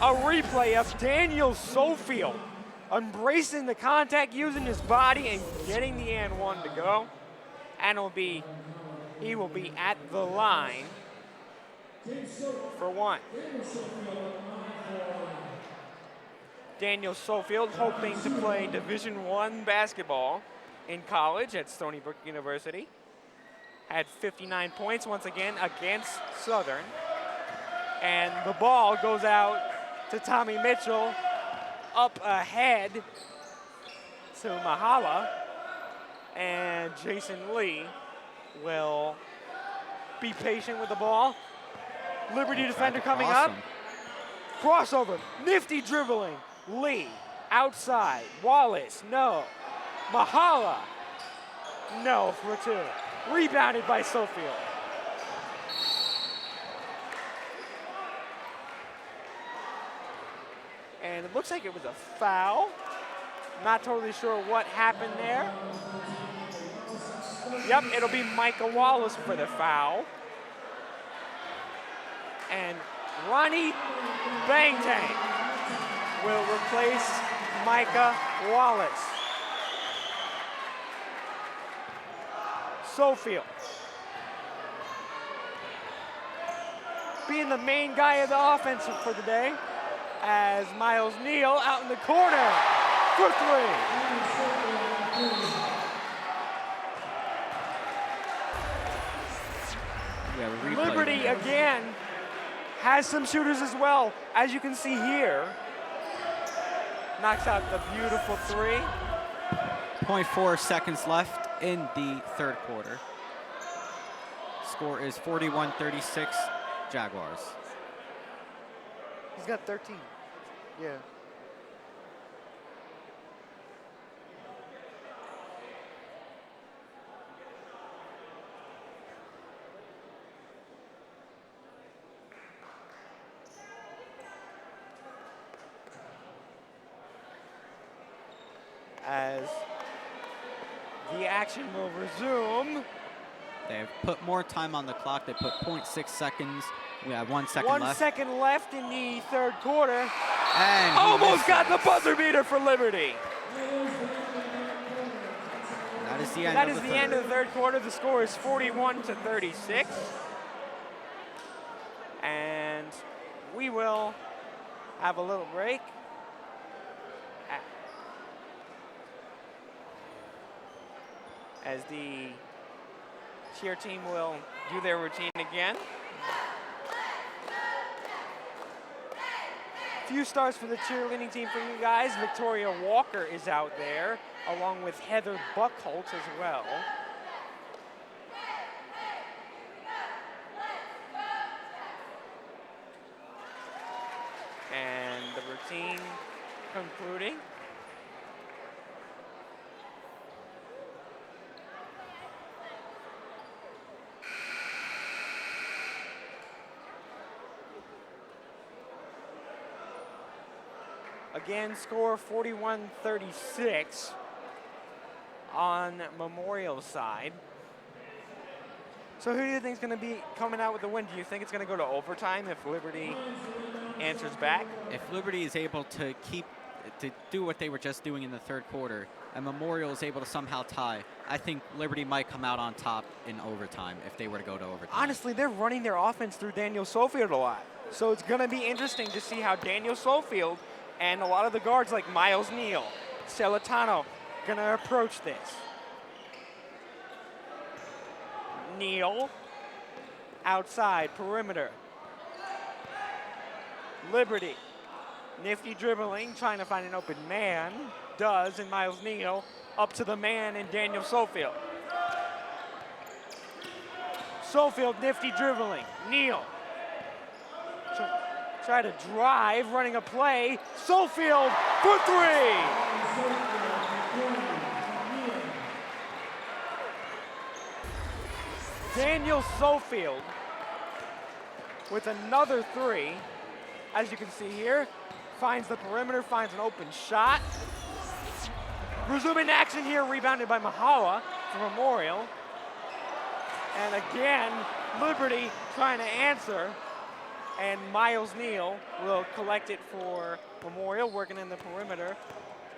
A replay of Daniel Sofield embracing the contact, using his body, and getting the and one to go. And he will be at the line for one. Daniel Sofield hoping to play Division I basketball in college at Stony Brook University. Had 59 points once again against Southern. And the ball goes out to Tommy Mitchell, up ahead to Mahala. And Jason Lee will be patient with the ball. Liberty defender coming up. Crossover, nifty dribbling. Lee, outside. Wallace, no. Mahala, no for two. Rebounded by Sofield. And it looks like it was a foul. Not totally sure what happened there. Yep, it'll be Micah Wallace for the foul. And Ronnie Bangtang will replace Micah Wallace. Sofield being the main guy of the offense for the day, as Miles Neal out in the corner for three. We have a replay. Liberty again has some shooters as well, as you can see here. Knocks out the beautiful three. 0.4 seconds left in the third quarter. Score is 41-36 Jaguars. He's got 13. Yeah. As the action will resume. They have put more time on the clock. They put 0.6 seconds. We have 1 second 1 left. second left in the third quarter. And he almost got the misses. buzzer beater for Liberty. That is the end. That of is the the end of the third quarter. The score is 41-36. And we will have a little break. As the cheer team will do their routine again. Few stars for the cheerleading team for you guys. Victoria Walker is out there, along with Heather Buckholt as well. And the routine concluding. Again, score 41-36 on Memorial side. So who do you think is going to be coming out with the win? Do you think it's going to go to overtime if Liberty answers back? If Liberty is able to do what they were just doing in the third quarter, and Memorial is able to somehow tie, I think Liberty might come out on top in overtime if they were to go to overtime. Honestly, they're running their offense through Daniel Sofield a lot. So it's going to be interesting to see how Daniel Sofield and a lot of the guards like Miles Neal, Celentano, going to approach this. Neal, outside, perimeter. Liberty, nifty dribbling, trying to find an open man. Does, and Miles Neal up to the man and Daniel Sofield. Sofield, nifty dribbling. Neal. Try to drive, running a play. Sofield for three. Daniel Sofield with another three. As you can see here, finds the perimeter, finds an open shot. Resuming action here, rebounded by Mahala for Memorial. And again, Liberty trying to answer. And Miles Neal will collect it for Memorial, working in the perimeter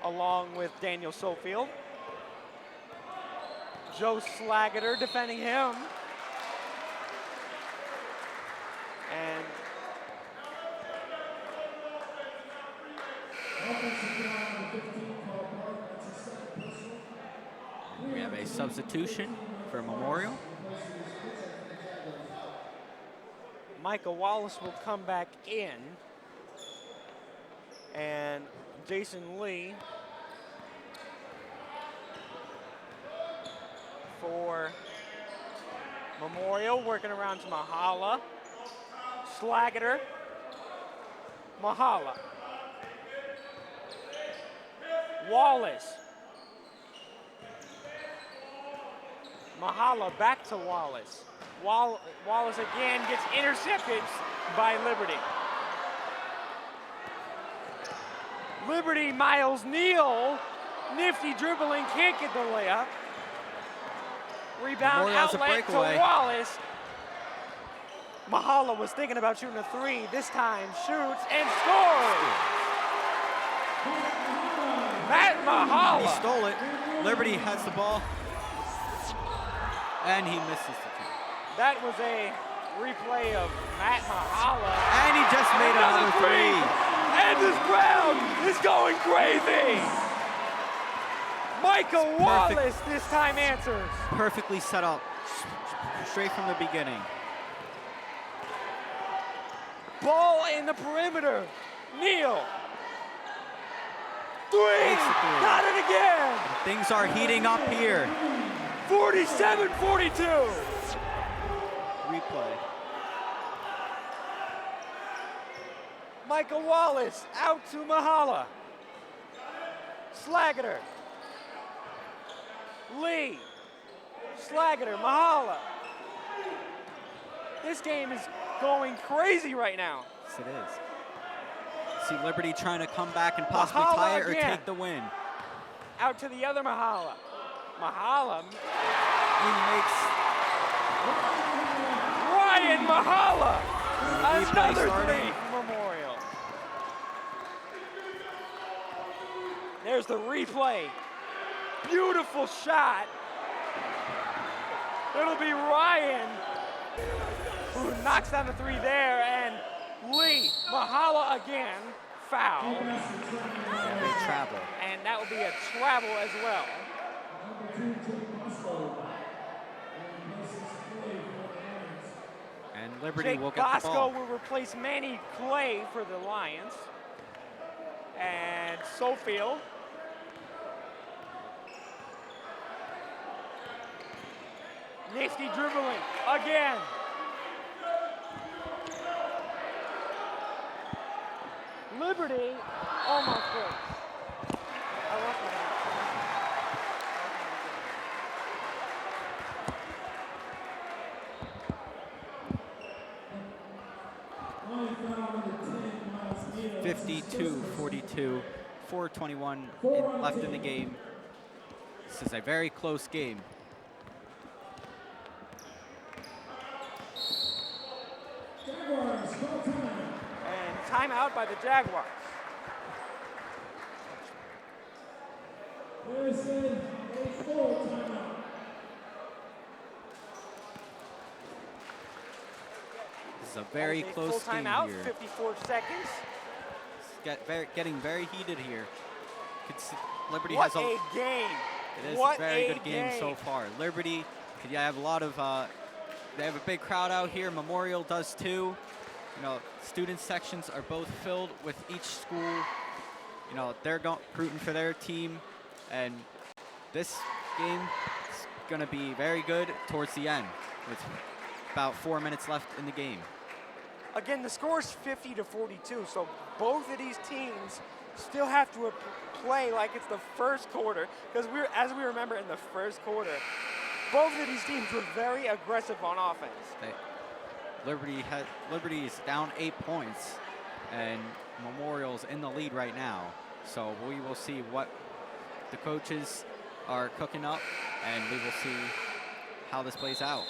along with Daniel Sofield. Joe Slagater defending him. And we have a substitution for Memorial. Micah Wallace will come back in. And Jason Lee for Memorial, working around to Mahala. Slagater, Mahala. Wallace. Mahala back to Wallace. Wallace again gets intercepted by Liberty. Liberty, Miles Neal, nifty dribbling, can't get the layup. Rebound Memorial has a outlet to breakaway. Wallace. Mahala was thinking about shooting a three. This time shoots and scores. Matt Mahala. He stole it. Liberty has the ball. And he misses the two. That was a replay of Matt Mahala. And he just made another three. And this crowd is going crazy. Micah Wallace this time answers. Perfectly set up straight from the beginning. Ball in the perimeter. Neal. Three. Makes the three. Got it again. Things are heating up here. 47-42. Replay. Michael Wallace out to Mahala. Slagater. Lee. Slagater. Mahala. This game is going crazy right now. Yes, it is. See Liberty trying to come back and possibly Mahala tie it or again. take the win. Out to the other Mahala. Mahala. He makes Ryan Mahala. replay Another starting. three for Memorial. There's the replay. Beautiful shot. It'll be Ryan who knocks down the three there, and Lee Mahala again foul. And they travel. And that will be a travel as well. And Liberty Jake will get the Bosco ball. will replace Manny Clay for the Lions. And Sofield. Nifty dribbling again. Liberty almost breaks. I lost my hand. Oh, 52-42, 4:21 left in the game. This is a very close game. And timeout by the Jaguars. This is a very That is a close full game timeout, here. 54 seconds. It's getting very heated here. Liberty What has a game. It is What a very a good game so far. Liberty, yeah, have a lot of, they have a big crowd out here. Memorial does too. You know, student sections are both filled with each school. You know, they're rooting for their team. And this game is going to be very good towards the end with about 4 minutes left in the game. Again, the score is 50-42, so both of these teams still have to play like it's the first quarter, because as we remember in the first quarter, both of these teams were very aggressive on offense. Liberty is down 8 points, and Memorial's in the lead right now. So we will see what the coaches are cooking up, and we will see how this plays out.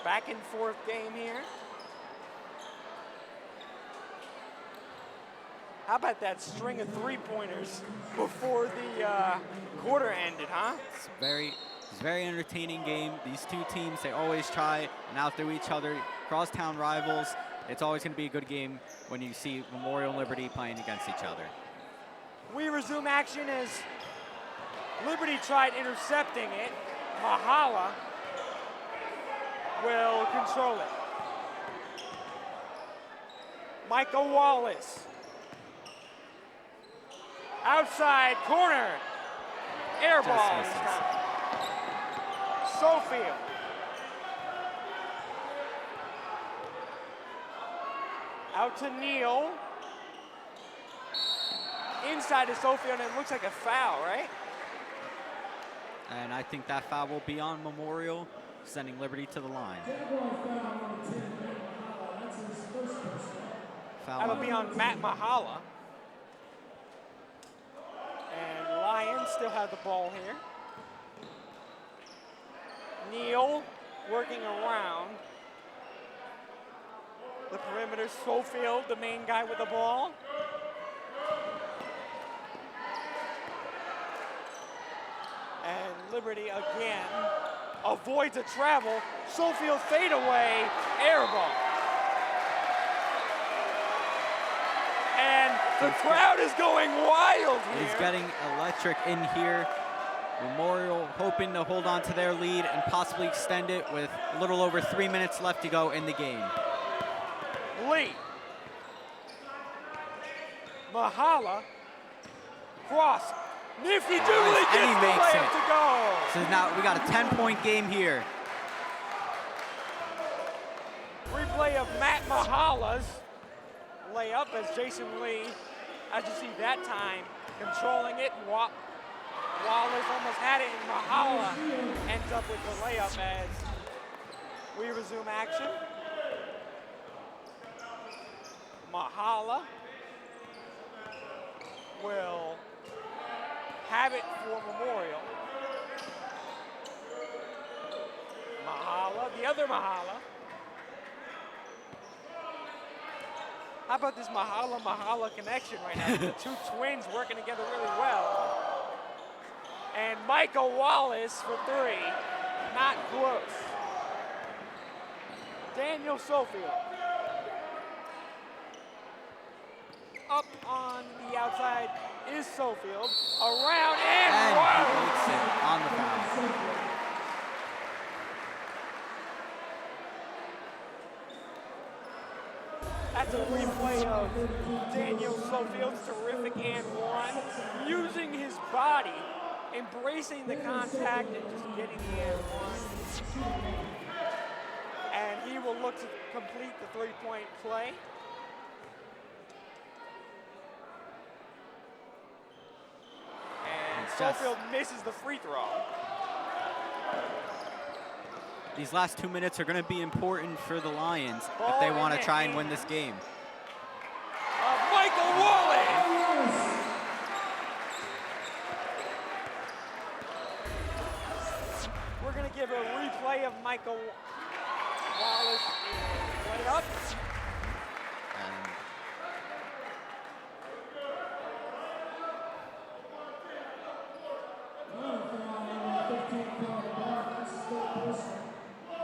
Back and forth game here. How about that string of three-pointers before the quarter ended, huh? It's a very entertaining game. These two teams, they always try and outdo each other. Crosstown rivals. It's always going to be a good game when you see Memorial and Liberty playing against each other. We resume action as Liberty tried intercepting it. Mahala will control it. Michael Wallace. Outside corner. Air ball. Sofield. Out to Neal. Inside to Sofield, and it looks like a foul, right? And I think that foul will be on Memorial, sending Liberty to the line. Foul That'll be on Matt Mahala. And Lions still have the ball here. Neal working around the perimeter. Sofield, the main guy with the ball. And Liberty again avoids a travel. Sofield fadeaway, air ball. And the crowd is going wild here. It's getting electric in here. Memorial hoping to hold on to their lead and possibly extend it with a little over 3 minutes left to go in the game. Lee. Mahala. Cross. Nifty Dooley And he gets the makes layup it. to go. So now we got a 10-point game here. Replay of Matt Mahala's layup as Jason Lee, as you see that time, controlling it. Wallace almost had it, and Mahala ends up with the layup as we resume action. Mahala will have it for Memorial. Mahala, the other Mahala. How about this Mahala connection right now? The two twins working together really well. And Michael Wallace for three. Not close. Daniel Sofield. Up on the outside is Sofield. Around and he one. makes it on the foul. That's a replay of Daniel Sofield's terrific and one, using his body, embracing the contact and just getting the and one. And he will look to complete the three-point play. And Sofield misses the free throw. These last 2 minutes are going to be important for the Lions if they want to try and win this game. Michael Wallace! We're going to give a replay of Michael Wallace play up.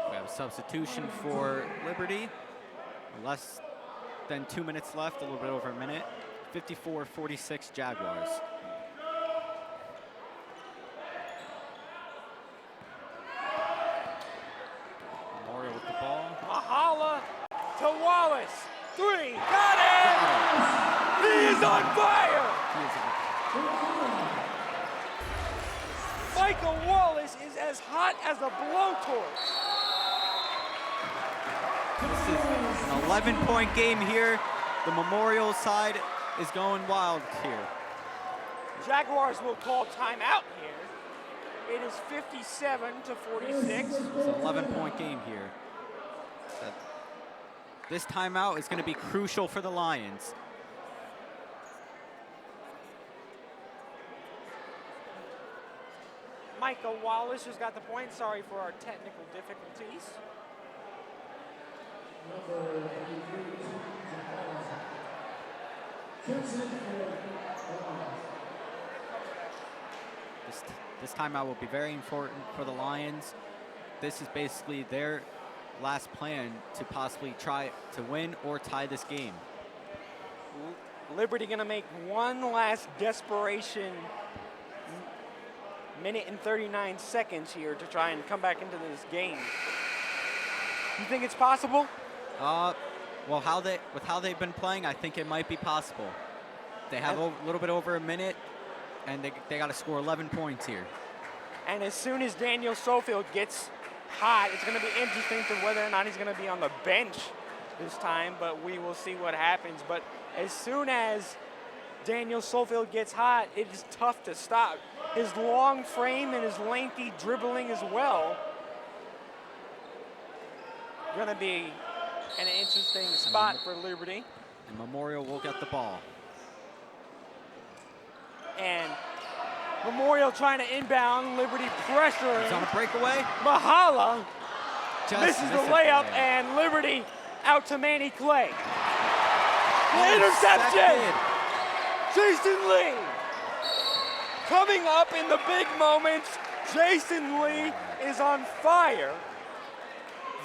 We have a substitution for Liberty. Less than 2 minutes left, a little bit over a minute. 54-46 Jaguars. Memorial with the ball. Mahala to Wallace. Three, got it! He is on fire! Michael Wallace is as hot as a blowtorch. This is an 11-point game here. The Memorial side is going wild here. Jaguars will call timeout here. It is 57-46. It's an 11-point game here. This timeout is going to be crucial for the Lions. Michael Wallace just got the point. Sorry for our technical difficulties. This timeout will be very important for the Lions. This is basically their last plan to possibly try to win or tie this game. Liberty gonna make one last desperation minute and 39 seconds here to try and come back into this game. You think it's possible? Well, with how they've been playing, I think it might be possible. They have a little bit over a minute, and they got to score 11 points here. And as soon as Daniel Sofield gets hot, it's going to be interesting to whether or not he's going to be on the bench this time, but we will see what happens. But as soon as Daniel Sofield gets hot, it is tough to stop. His long frame and his lengthy dribbling as well going to be an interesting spot for Liberty. And Memorial will get the ball. And Memorial trying to inbound, Liberty pressuring. He's on a breakaway. Mahala misses the layup, the and Liberty out to Manny Clay. The interception! Jason Lee. Coming up in the big moments, Jason Lee is on fire.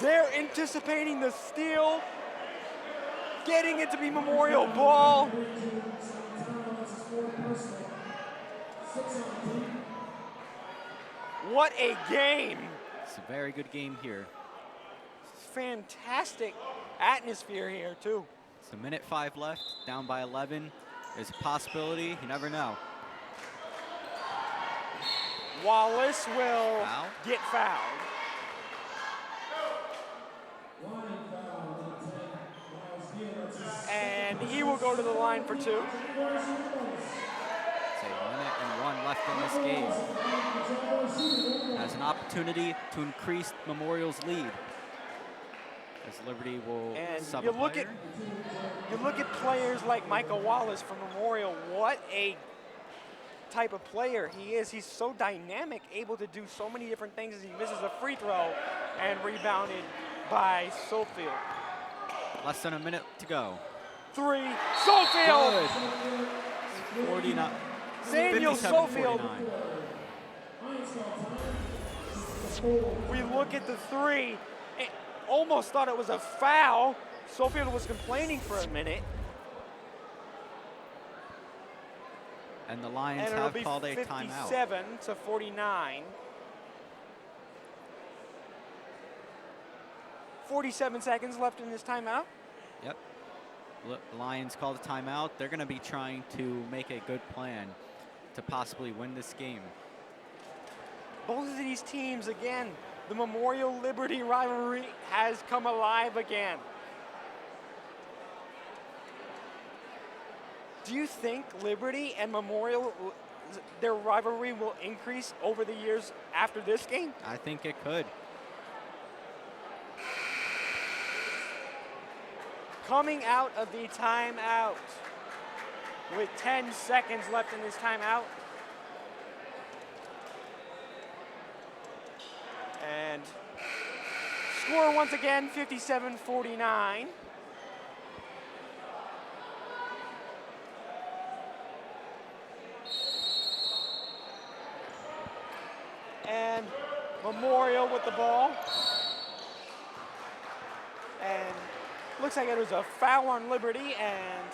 They're anticipating the steal, getting it to be Memorial ball. What a game. It's a very good game here. Fantastic atmosphere here, too. It's a minute 5 left, down by 11. There's a possibility, you never know. Wallace will Foul. get fouled. And he will go to the line for 2. It's a minute and 1 left in this game. Has an opportunity to increase Memorial's lead. As Liberty will And sub you a look player. at players like Michael Wallace from Memorial. What a type of player he is. He's so dynamic, able to do so many different things as he misses a free throw and rebounded by Sofield. Less than a minute to go. 3, Sofield! Good. 49. Daniel 57, Sofield. 49. We look at the 3. It almost thought it was a foul. Sofield was complaining for a minute. And the Lions And it'll have be called a 57 timeout. to 49. 47 seconds left in this timeout. Yep. Lions called a timeout. They're going to be trying to make a good plan to possibly win this game. Both of these teams, again, the Memorial Liberty rivalry has come alive again. Do you think Liberty and Memorial, their rivalry will increase over the years after this game? I think it could. Coming out of the timeout with 10 seconds left in this timeout. And score once again, 57-49. And Memorial with the ball. And looks like it was a foul on Liberty, and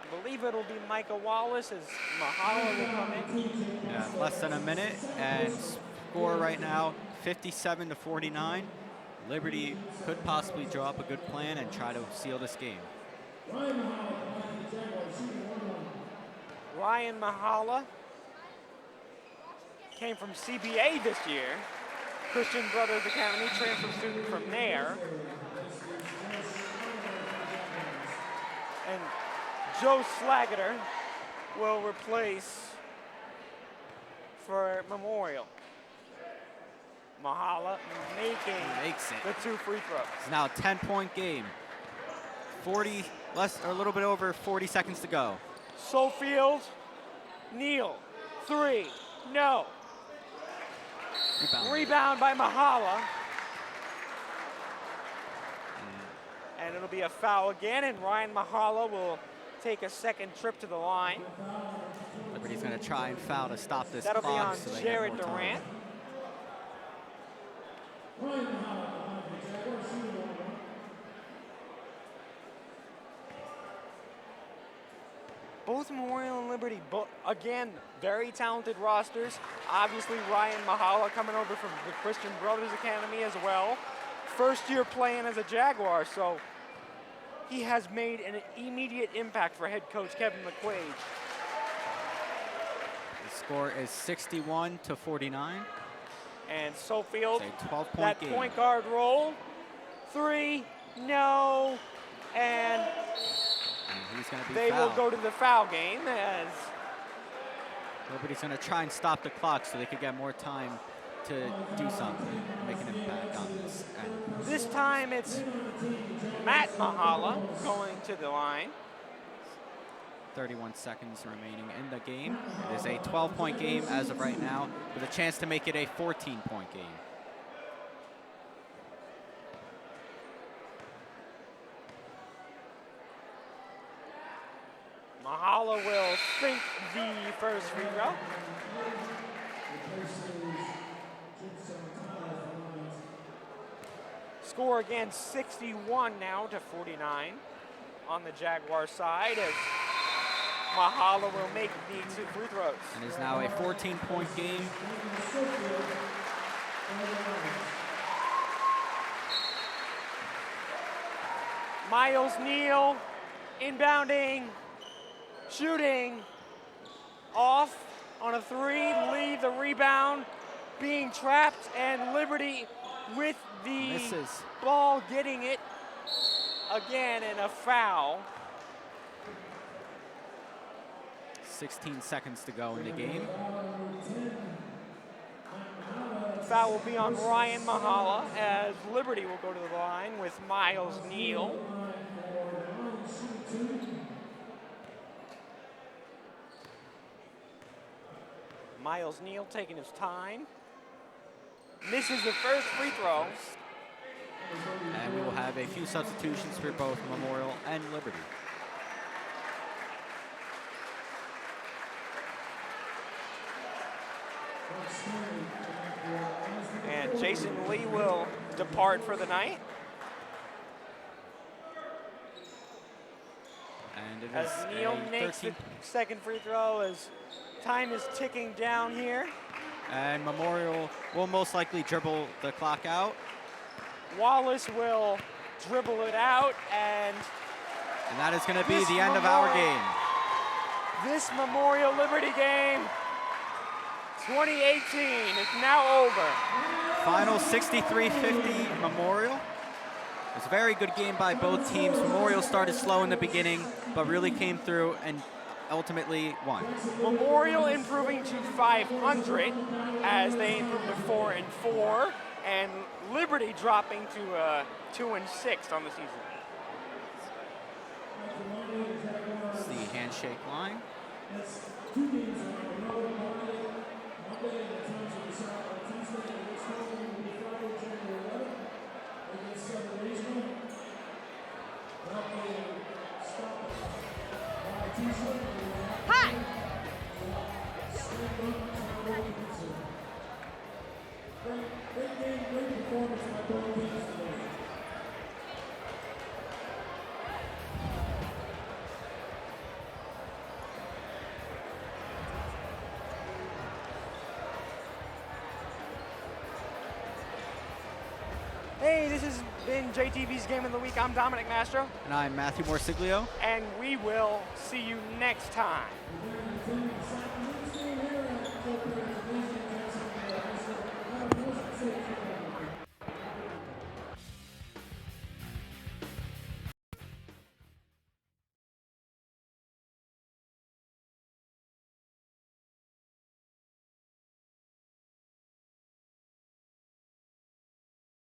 I believe it'll be Micah Wallace as Mahala will come in. Yeah, less than a minute, and score right now, 57-49. Liberty could possibly draw up a good plan and try to seal this game. Ryan Mahala came from CBA this year. Christian Brothers Academy, transfer student from there. And Joe Slagater will replace for Memorial. Mahala Makes it. the 2 free throws. It's now a 10-point game. 40 less, or a little bit over 40 seconds to go. Sofield, Neal, 3, no. Rebound by Mahala. And it'll be a foul again, and Ryan Mahala will take a second trip to the line. Liberty's going to try and foul to stop this That'll be clock on so they Jared get more time. Durant. Both Memorial and Liberty, again, very talented rosters. Obviously, Ryan Mahala coming over from the Christian Brothers Academy as well. First year playing as a Jaguar, so he has made an immediate impact for head coach Kevin McQuaid. The score is 61-49. And Sofield, It's a 12-point that game. point guard roll. 3, no, and He's going to be they fouled. will go to the foul game as Liberty's going to try and stop the clock so they could get more time to do something, make an impact on this. And this time it's Matt Mahala going to the line. 31 seconds remaining in the game. It is a 12-point game as of right now, with a chance to make it a 14-point game. Mahala will sink the first free throw. Score again 61 now to 49 on the Jaguar side as Mahala will make the 2 free throws. And is now a 14-point game. Miles Neal inbounding, shooting, off on a 3, Lee the rebound, being trapped, and Liberty with the Misses. ball, getting it again, and a foul. 16 seconds to go in the game. Foul will be on Ryan Mahala as Liberty will go to the line with Miles Neal. Miles Neal taking his time. Misses the first free throw. And we will have a few substitutions for both Memorial and Liberty. And Jason Lee will depart for the night. And it As is Neal a makes the 13 second free throw as time is ticking down here. and Memorial will most likely dribble the clock out. Wallace will dribble it out, and that is going to be the end of our game. This Memorial Liberty game, 2018, is now over. Final 63-50 Memorial. It was a very good game by both teams. Memorial started slow in the beginning, but really came through and ultimately won. Memorial improving to 500 as they improved to 4-4, and Liberty dropping to 2-6 on the season. It's the handshake line. Hi! Hey, this has been JTV's Game of the Week. I'm Dominic Mastro. And I'm Matthew Morsiglio. And we will see you next time.